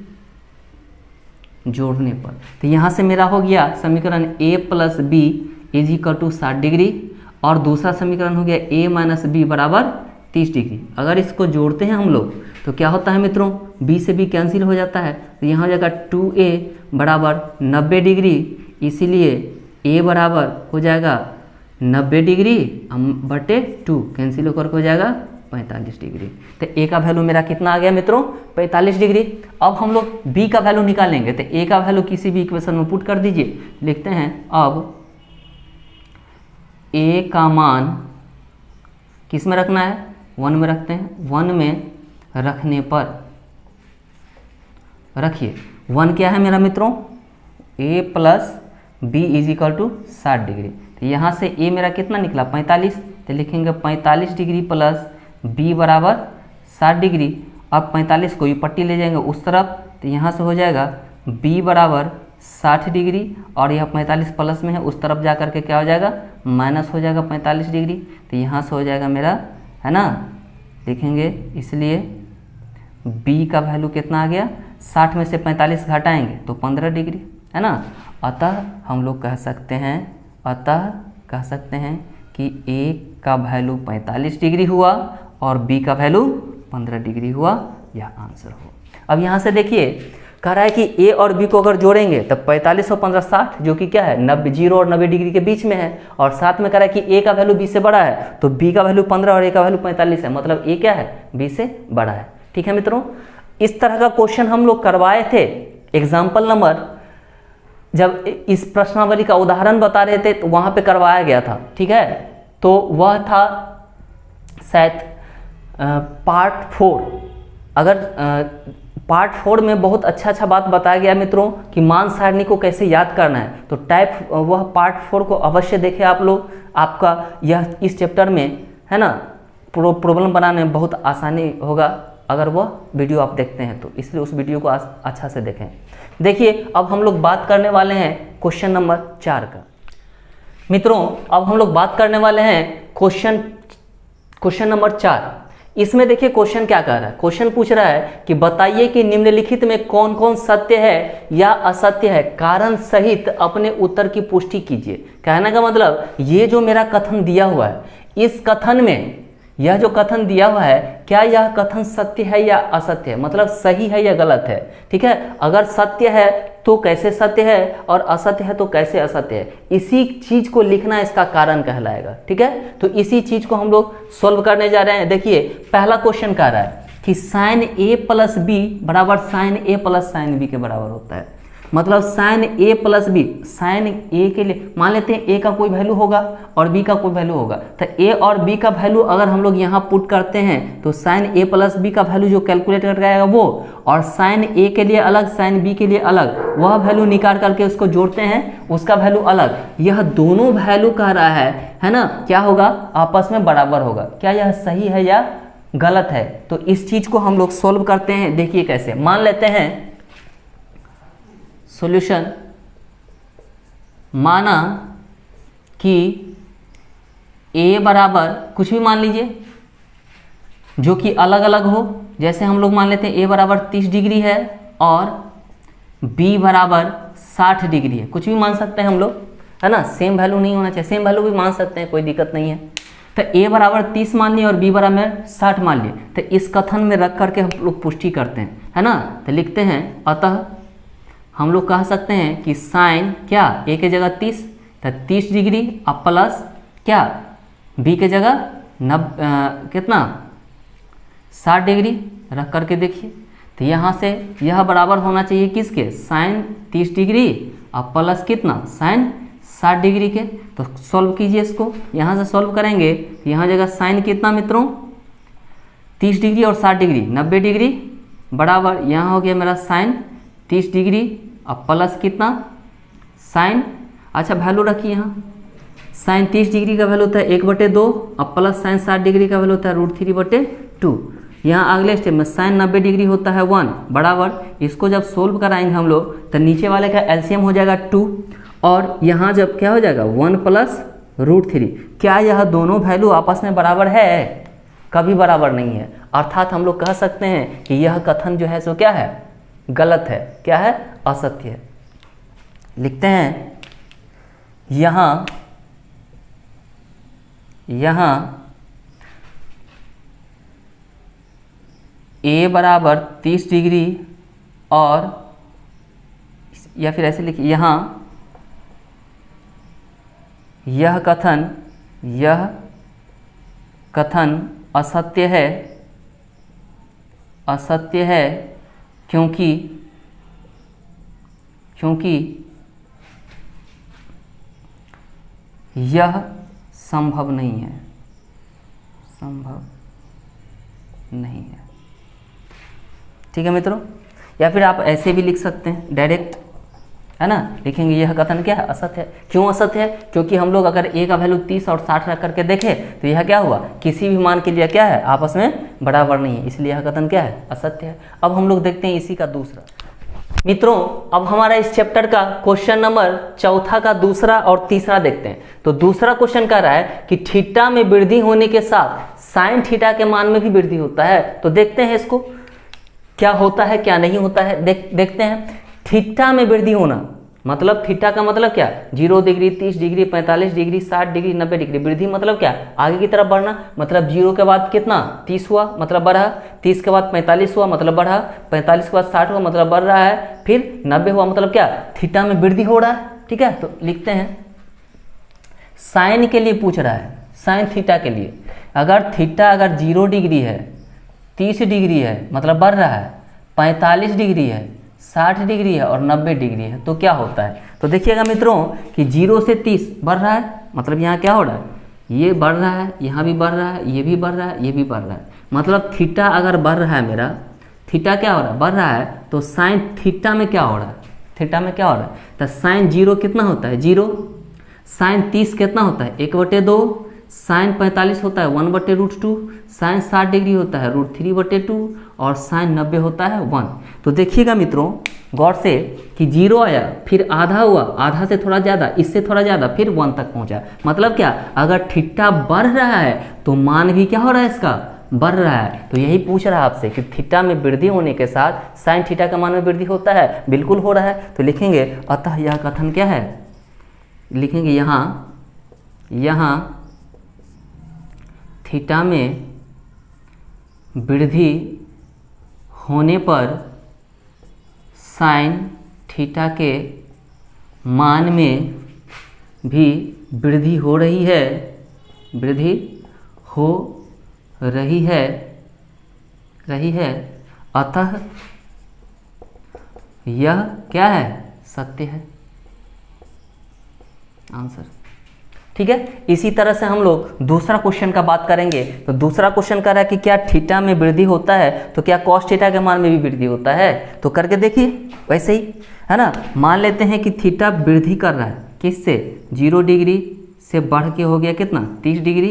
जोड़ने पर तो यहाँ से मेरा हो गया समीकरण a + b = 60 डिग्री और दूसरा समीकरण हो गया a - b बराबर 30 डिग्री। अगर इसको जोड़ते हैं हम लोग तो क्या होता है मित्रों, b से b कैंसिल हो जाता है। तो यहाँ हो जाएगा 2a बराबर 90 डिग्री, इसीलिए a बराबर हो जाएगा 90 डिग्री बटे 2 कैंसिल होकर हो जाएगा 45 डिग्री। तो a का वैल्यू मेरा कितना आ गया मित्रों, 45 डिग्री। अब हम लोग b का वैल्यू निकालेंगे। तो a का वैल्यू किसी भी इक्वेशन में पुट कर दीजिए। लिखते हैं अब a का मान किस में रखना है, 1 में रखते हैं। 1 में रखने पर रखिए 1 क्या है मेरा मित्रों, a + b = 60 डिग्री। तो यहाँ से a मेरा कितना निकला, 45। तो लिखेंगे 45 डिग्री प्लस b बराबर 60 डिग्री। अब 45 को ये पट्टी ले जाएंगे उस तरफ, तो यहाँ से हो जाएगा b बराबर 60 डिग्री और यह 45 प्लस में है, उस तरफ जा करके क्या हो जाएगा, माइनस हो जाएगा 45 डिग्री। तो यहाँ से हो जाएगा मेरा, है ना, लिखेंगे इसलिए b का वैल्यू कितना आ गया, 60 में से 45 घटाएंगे तो 15 डिग्री, है ना। अतः हम लोग कह सकते हैं कि a का वैल्यू 45 डिग्री हुआ और b का वैल्यू 15 डिग्री हुआ, यह आंसर हो। अब यहाँ से देखिए कह रहा है कि a और b को अगर जोड़ेंगे तब 45 और 15 60, जो कि क्या है 0 और 90 डिग्री के बीच में है। और साथ में कह रहा है कि a का वैल्यू b से बड़ा है, तो b का वैल्यू 15 और a का वैल्यू 45 है, मतलब a क्या है, b से बड़ा है। ठीक है मित्रों, इस तरह का क्वेश्चन हम लोग करवाए थे एग्जाम्पल नंबर, जब इस प्रश्नावली का उदाहरण बता रहे थे तो वहाँ पे करवाया गया था। ठीक है, तो वह था शायद पार्ट 4, अगर पार्ट 4 में बहुत अच्छा बात बताया गया मित्रों कि मान सारणी को कैसे याद करना है, तो टाइप वह पार्ट 4 को अवश्य देखें आप लोग। आपका यह इस चैप्टर में है ना प्रॉब्लम बनाने में बहुत आसानी होगा अगर वह वीडियो आप देखते हैं तो, इसलिए उस वीडियो को अच्छा से देखें। देखिए अब हम लोग बात करने वाले हैं क्वेश्चन नंबर 4 का। मित्रों अब हम लोग बात करने वाले हैं क्वेश्चन नंबर 4। इसमें देखिए क्वेश्चन क्या कह रहा है, क्वेश्चन पूछ रहा है कि बताइए कि निम्नलिखित में कौन कौन सत्य है या असत्य है, कारण सहित अपने उत्तर की पुष्टि कीजिए। कहने का मतलब ये जो मेरा कथन दिया हुआ है, इस कथन में यह जो कथन दिया हुआ है क्या यह कथन सत्य है या असत्य है, मतलब सही है या गलत है। ठीक है, अगर सत्य है तो कैसे सत्य है और असत्य है तो कैसे असत्य है, इसी चीज को लिखना इसका कारण कहलाएगा। ठीक है, तो इसी चीज को हम लोग सोल्व करने जा रहे हैं। देखिए पहला क्वेश्चन कह रहा है कि साइन ए प्लस बी बराबर साइन ए प्लस साइन बी के बराबर होता है। मतलब साइन ए प्लस बी, साइन ए के लिए मान लेते हैं ए का कोई वैल्यू होगा और बी का कोई वैल्यू होगा, तो ए और बी का वैल्यू अगर हम लोग यहाँ पुट करते हैं तो साइन ए प्लस बी का वैल्यू जो कैलकुलेट कर आएगा वो, और साइन ए के लिए अलग साइन बी के लिए अलग, वह वैल्यू निकाल करके उसको जोड़ते हैं, उसका वैल्यू अलग। यह दोनों वैल्यू कह रहा है ना, क्या होगा, आपस में बराबर होगा। क्या यह सही है या गलत है, तो इस चीज को हम लोग सोल्व करते हैं। देखिए कैसे, मान लेते हैं सॉल्यूशन, माना कि a बराबर कुछ भी मान लीजिए जो कि अलग अलग हो, जैसे हम लोग मान लेते हैं a बराबर 30 डिग्री है और b बराबर 60 डिग्री है, कुछ भी मान सकते हैं हम लोग, है ना, सेम वैल्यू नहीं होना चाहिए, सेम वैल्यू भी मान सकते हैं, कोई दिक्कत नहीं है। तो a बराबर 30 मान लिए और b बराबर 60 मान लिए, तो इस कथन में रख करके हम लोग पुष्टि करते हैं, है ना। तो लिखते हैं अतः हम लोग कह सकते हैं कि साइन क्या a के जगह 30, तो 30 डिग्री अब प्लस क्या b के जगह कितना 60 डिग्री रख करके देखिए, तो यहाँ से यह बराबर होना चाहिए किसके, साइन 30 डिग्री अब प्लस कितना साइन 60 डिग्री के। तो सॉल्व कीजिए इसको, यहाँ से सॉल्व करेंगे तो यहाँ जगह साइन कितना मित्रों 30 डिग्री और 60 डिग्री 90 डिग्री बराबर, यहाँ हो गया मेरा साइन 30 डिग्री अब प्लस कितना साइन, अच्छा वैल्यू रखिए यहाँ, साइन 30 डिग्री का वैल्यू होता है 1/2 अब प्लस साइन 60 डिग्री का वैल्यू होता है √3/2। यहाँ अगले स्टेप में साइन 90 डिग्री होता है 1 बराबर, इसको जब सोल्व कराएंगे हम लोग तो नीचे वाले का एलसीएम हो जाएगा 2 और यहाँ जब क्या हो जाएगा 1 प्लस √3। क्या यह दोनों वैल्यू आपस में बराबर है, कभी बराबर नहीं है, अर्थात हम लोग कह सकते हैं कि यह कथन जो है सो क्या है, गलत है, क्या है, असत्य है। लिखते हैं यहाँ a बराबर 30 डिग्री और, या फिर ऐसे लिखिए यहाँ यह कथन असत्य है क्योंकि यह संभव नहीं है, ठीक है मित्रों। या फिर आप ऐसे भी लिख सकते हैं डायरेक्ट, है ना, लिखेंगे यह कथन क्या है, असत्य है। क्यों असत्य है, क्योंकि हम लोग अगर a का वैल्यू 30 और 60 रख करके देखें तो यह क्या हुआ, किसी भी मान के लिए क्या है, आपस में बराबर नहीं है, इसलिए यह कथन क्या है, असत्य है। अब हम लोग देखते हैं इसी का दूसरा। मित्रों अब हमारा इस चैप्टर का क्वेश्चन नंबर 4 का दूसरा और तीसरा देखते हैं। तो दूसरा क्वेश्चन कह रहा है कि थीटा में वृद्धि होने के साथ साइन थीटा के मान में भी वृद्धि होता है। तो देखते हैं इसको क्या होता है क्या नहीं होता है, देखते हैं। थीटा में वृद्धि होना मतलब थीटा का मतलब क्या, 0 degree 30 degree 45 degree 60 degree 90 degree. वृद्धि मतलब क्या, आगे की तरफ बढ़ना, मतलब 0 के बाद कितना 30 हुआ मतलब बढ़ा, 30 के बाद 45 हुआ मतलब बढ़ा, 45 के बाद 60 हुआ मतलब बढ़ रहा है, फिर 90 हुआ मतलब क्या, थीटा में वृद्धि हो रहा है। ठीक है, तो लिखते हैं साइन के लिए पूछ रहा है, साइन थीटा के लिए अगर थीटा अगर 0 डिग्री है 30 डिग्री है मतलब बढ़ रहा है, 45 डिग्री है 60 डिग्री है और 90 डिग्री है, तो क्या होता है। तो देखिएगा मित्रों कि 0 से 30 बढ़ रहा है, मतलब यहाँ क्या हो रहा है, ये बढ़ रहा है, यहाँ भी बढ़ रहा है, ये भी बढ़ रहा है, ये भी बढ़ रहा है, मतलब थीटा अगर बढ़ रहा है मेरा, थीटा क्या हो रहा है, बढ़ रहा है, तो साइन थीटा में क्या हो रहा है, थीटा में क्या हो रहा है, तो साइन 0 कितना होता है 0, साइन 30 कितना होता है 1/2, साइन 45 होता है 1/√2, साइन 60 डिग्री होता है √3/2 और साइन 90 होता है 1। तो देखिएगा मित्रों गौर से कि 0 आया, फिर आधा हुआ, आधा से थोड़ा ज़्यादा, इससे थोड़ा ज़्यादा, फिर 1 तक पहुंचा। मतलब क्या, अगर थीटा बढ़ रहा है तो मान भी क्या हो रहा है इसका, बढ़ रहा है। तो यही पूछ रहा है आपसे कि थीटा में वृद्धि होने के साथ साइन थीटा का मान में वृद्धि होता है, बिल्कुल हो रहा है। तो लिखेंगे अतः यह कथन क्या है, लिखेंगे यहाँ थीटा में वृद्धि होने पर साइन थीटा के मान में भी वृद्धि हो रही है, वृद्धि हो रही है, अतः यह क्या है, सत्य है। आंसर ठीक है। इसी तरह से हम लोग दूसरा क्वेश्चन का बात करेंगे। तो दूसरा क्वेश्चन कह रहा है कि क्या थीटा में वृद्धि होता है तो क्या कॉस थीटा के मान में भी वृद्धि होता है। तो करके देखिए वैसे ही है ना। मान लेते हैं कि थीटा वृद्धि कर रहा है, किससे, 0 डिग्री से बढ़ के हो गया कितना 30 डिग्री,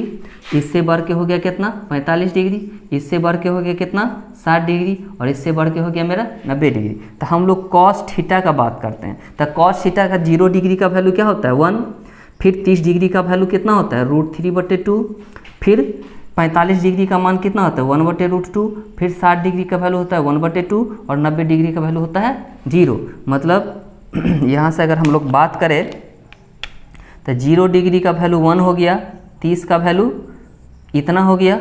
इससे बढ़ के हो गया कितना 45 डिग्री, इससे बढ़ के हो गया कितना 60 डिग्री और इससे बढ़ के हो गया मेरा 90 डिग्री। तो हम लोग कॉस थीटा का बात करते हैं। तो कॉस थीटा का 0 डिग्री का वैल्यू क्या होता है 1, फिर 30 डिग्री का वैल्यू कितना होता है √3/2, फिर 45 डिग्री का मान कितना होता है 1/√2, फिर 60 डिग्री का वैल्यू होता है 1/2 और 90 डिग्री का वैल्यू होता है 0। मतलब यहाँ से अगर हम लोग बात करें तो 0 डिग्री का वैल्यू 1 हो गया, 30 का वैल्यू इतना हो गया,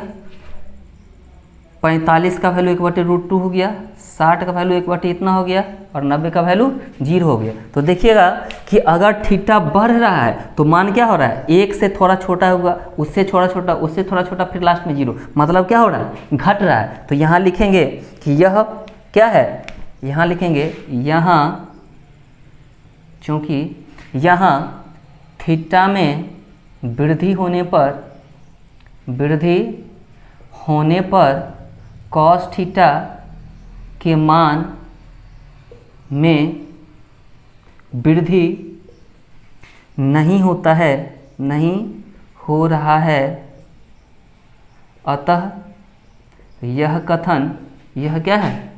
45 का वैल्यू 1/√2 हो गया, 60 का वैल्यू 1/, इतना हो गया और 90 का वैल्यू 0 हो गया। तो देखिएगा कि अगर थीटा बढ़ रहा है तो मान क्या हो रहा है, 1 से थोड़ा छोटा होगा, उससे थोड़ा छोटा, उससे थोड़ा छोटा, फिर लास्ट में 0। मतलब क्या हो रहा है, घट रहा है। तो यहाँ लिखेंगे कि यह क्या है, यहाँ लिखेंगे यहाँ, चूँकि यहाँ थीटा में वृद्धि होने पर कॉस थीटा के मान में वृद्धि नहीं होता है, नहीं हो रहा है, अतः यह कथन, यह क्या है,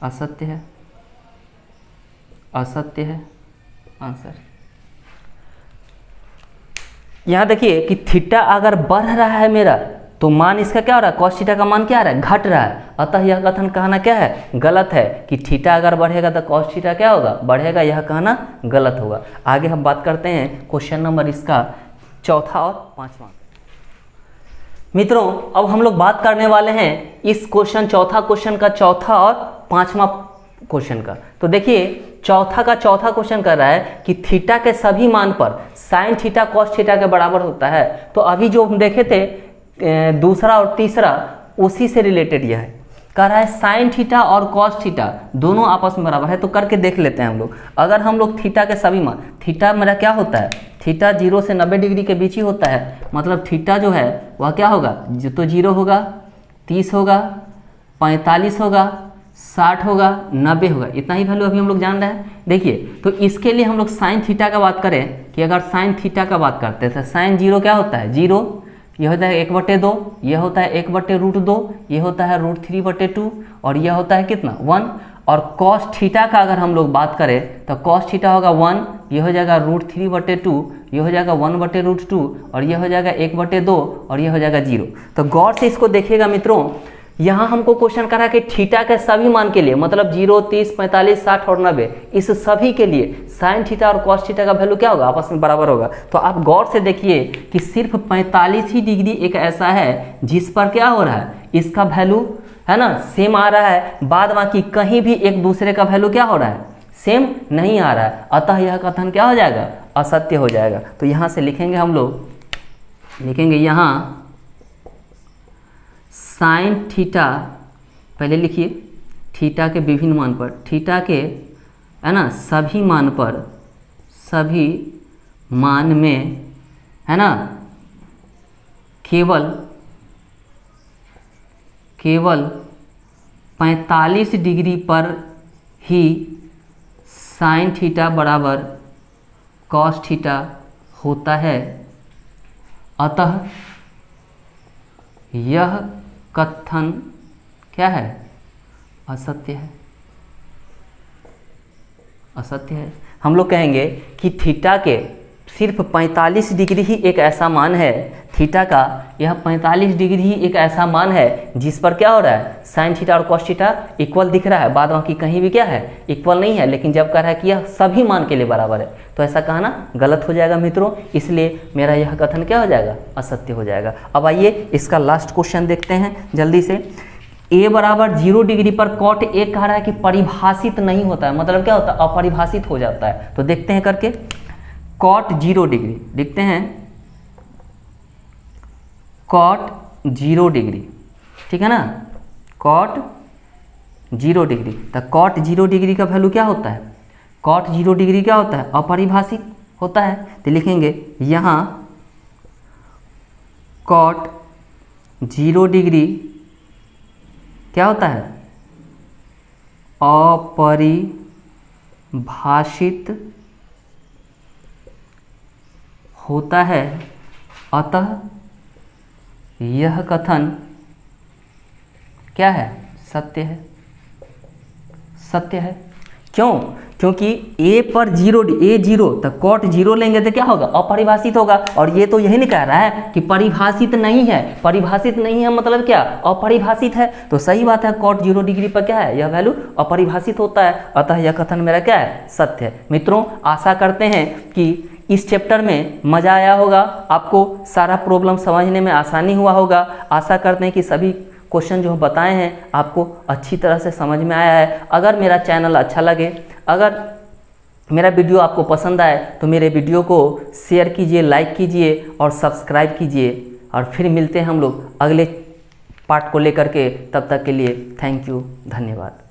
असत्य है, असत्य है। आंसर यहाँ देखिए कि थीटा अगर बढ़ रहा है मेरा तो मान इसका क्या हो रहा है, कॉस थीटा का मान क्या आ रहा है, घट रहा है। अतः यह कथन कहना क्या है, गलत है कि थीटा अगर बढ़ेगा तो कॉस थीटा क्या होगा, बढ़ेगा। यह कहना गलत होगा। आगे हम बात करते हैं क्वेश्चन नंबर इसका चौथा और पांचवा। मित्रों अब हम लोग बात करने वाले हैं इस चौथा क्वेश्चन का चौथा और पांचवा क्वेश्चन का। तो देखिए चौथा क्वेश्चन कर रहा है कि थीटा के सभी मान पर साइन थीटा कॉस थीटा के बराबर होता है। तो अभी जो हम देखे थे दूसरा और तीसरा, उसी से रिलेटेड यह है। कह रहा है साइन थीटा और कॉस थीटा दोनों आपस में बराबर है। तो करके देख लेते हैं हम लोग। अगर हम लोग थीटा के सभी मान, थीटा मेरा क्या होता है, थीटा 0 से 90 डिग्री के बीच ही होता है। मतलब थीटा जो है वह क्या होगा, तो 0 होगा, 30 होगा, 45 होगा, 60 होगा, 90 होगा। इतना ही वैल्यू अभी हम लोग जान रहे हैं। देखिए तो इसके लिए हम लोग साइन थीटा का बात करें कि अगर साइन थीटा का बात करते हैं तो साइन 0 क्या होता है 0, यह होता है 1/2, यह होता है 1/√2, यह होता है √3/2 और यह होता है कितना 1। और कॉस थीटा का अगर हम लोग बात करें तो कॉस थीटा होगा 1, यह हो जाएगा √3/2, यह हो जाएगा 1/√2 और यह हो जाएगा 1/2 और यह हो जाएगा 0। तो गौर से इसको देखिएगा मित्रों। यहाँ हमको क्वेश्चन करा कि थीटा के सभी मान के लिए, मतलब 0, 30, 45, 60 और 90, इस सभी के लिए साइन थीटा और कॉस थीटा का वैल्यू क्या होगा, आपस में बराबर होगा। तो आप गौर से देखिए कि सिर्फ 45 ही डिग्री एक ऐसा है जिस पर क्या हो रहा है, इसका वैल्यू है ना सेम आ रहा है। बाद बाकी कहीं भी एक दूसरे का वैल्यू क्या हो रहा है, सेम नहीं आ रहा है। अतः यह कथन क्या हो जाएगा, असत्य हो जाएगा। तो यहाँ से लिखेंगे हम लोग, लिखेंगे यहाँ साइन थीटा, पहले लिखिए थीटा के विभिन्न मान पर, थीटा के है ना सभी मान पर, सभी मान में है ना केवल केवल 45 डिग्री पर ही साइन थीटा बराबर कॉस थीटा होता है, अतः यह कथन क्या है? असत्य है। असत्य है। हम लोग कहेंगे कि थीटा के सिर्फ 45 डिग्री ही एक ऐसा मान है, थीटा का यह 45 डिग्री ही एक ऐसा मान है जिस पर क्या हो रहा है? साइन थीटा और कॉस थीटा इक्वल दिख रहा है, बाद बाकी कहीं भी क्या है? इक्वल नहीं है। लेकिन जब कह रहा है कि यह सभी मान के लिए बराबर है, तो ऐसा कहना गलत हो जाएगा मित्रों, इसलिए मेरा यह कथन क्या हो जाएगा? असत्य हो जाएगा। अब आइए इसका लास्ट क्वेश्चन देखते हैं जल्दी से। a बराबर 0 डिग्री पर कॉट ए कह रहा है कि परिभाषित नहीं होता है, मतलब क्या होता है? अपरिभाषित हो जाता है। तो देखते हैं करके, कॉट 0 डिग्री देखते हैं, कॉट 0 डिग्री, ठीक है ना, कॉट 0 डिग्री। तो कॉट 0 डिग्री का वैल्यू क्या होता है? कॉट 0 डिग्री क्या होता है? अपरिभाषित होता है। तो लिखेंगे यहाँ कॉट 0 डिग्री क्या होता है? अपरिभाषित होता है, अतः यह कथन क्या है? सत्य है। सत्य है। क्यों? क्योंकि a पर 0 तो कॉट 0 लेंगे तो क्या होगा? अपरिभाषित होगा। और ये तो यही नहीं कह रहा है कि परिभाषित नहीं है। परिभाषित नहीं है मतलब क्या? अपरिभाषित है। तो सही बात है, कॉट 0 डिग्री पर क्या है? यह वैल्यू अपरिभाषित होता है, अतः यह कथन मेरा क्या है? सत्य है। मित्रों, आशा करते हैं कि इस चैप्टर में मज़ा आया होगा, आपको सारा प्रॉब्लम समझने में आसानी हुआ होगा। आशा करते हैं कि सभी क्वेश्चन जो बताए हैं आपको अच्छी तरह से समझ में आया है। अगर मेरा चैनल अच्छा लगे, अगर मेरा वीडियो आपको पसंद आए, तो मेरे वीडियो को शेयर कीजिए, लाइक कीजिए और सब्सक्राइब कीजिए। और फिर मिलते हैं हम लोग अगले पार्ट को लेकर के। तब तक के लिए थैंक यू, धन्यवाद।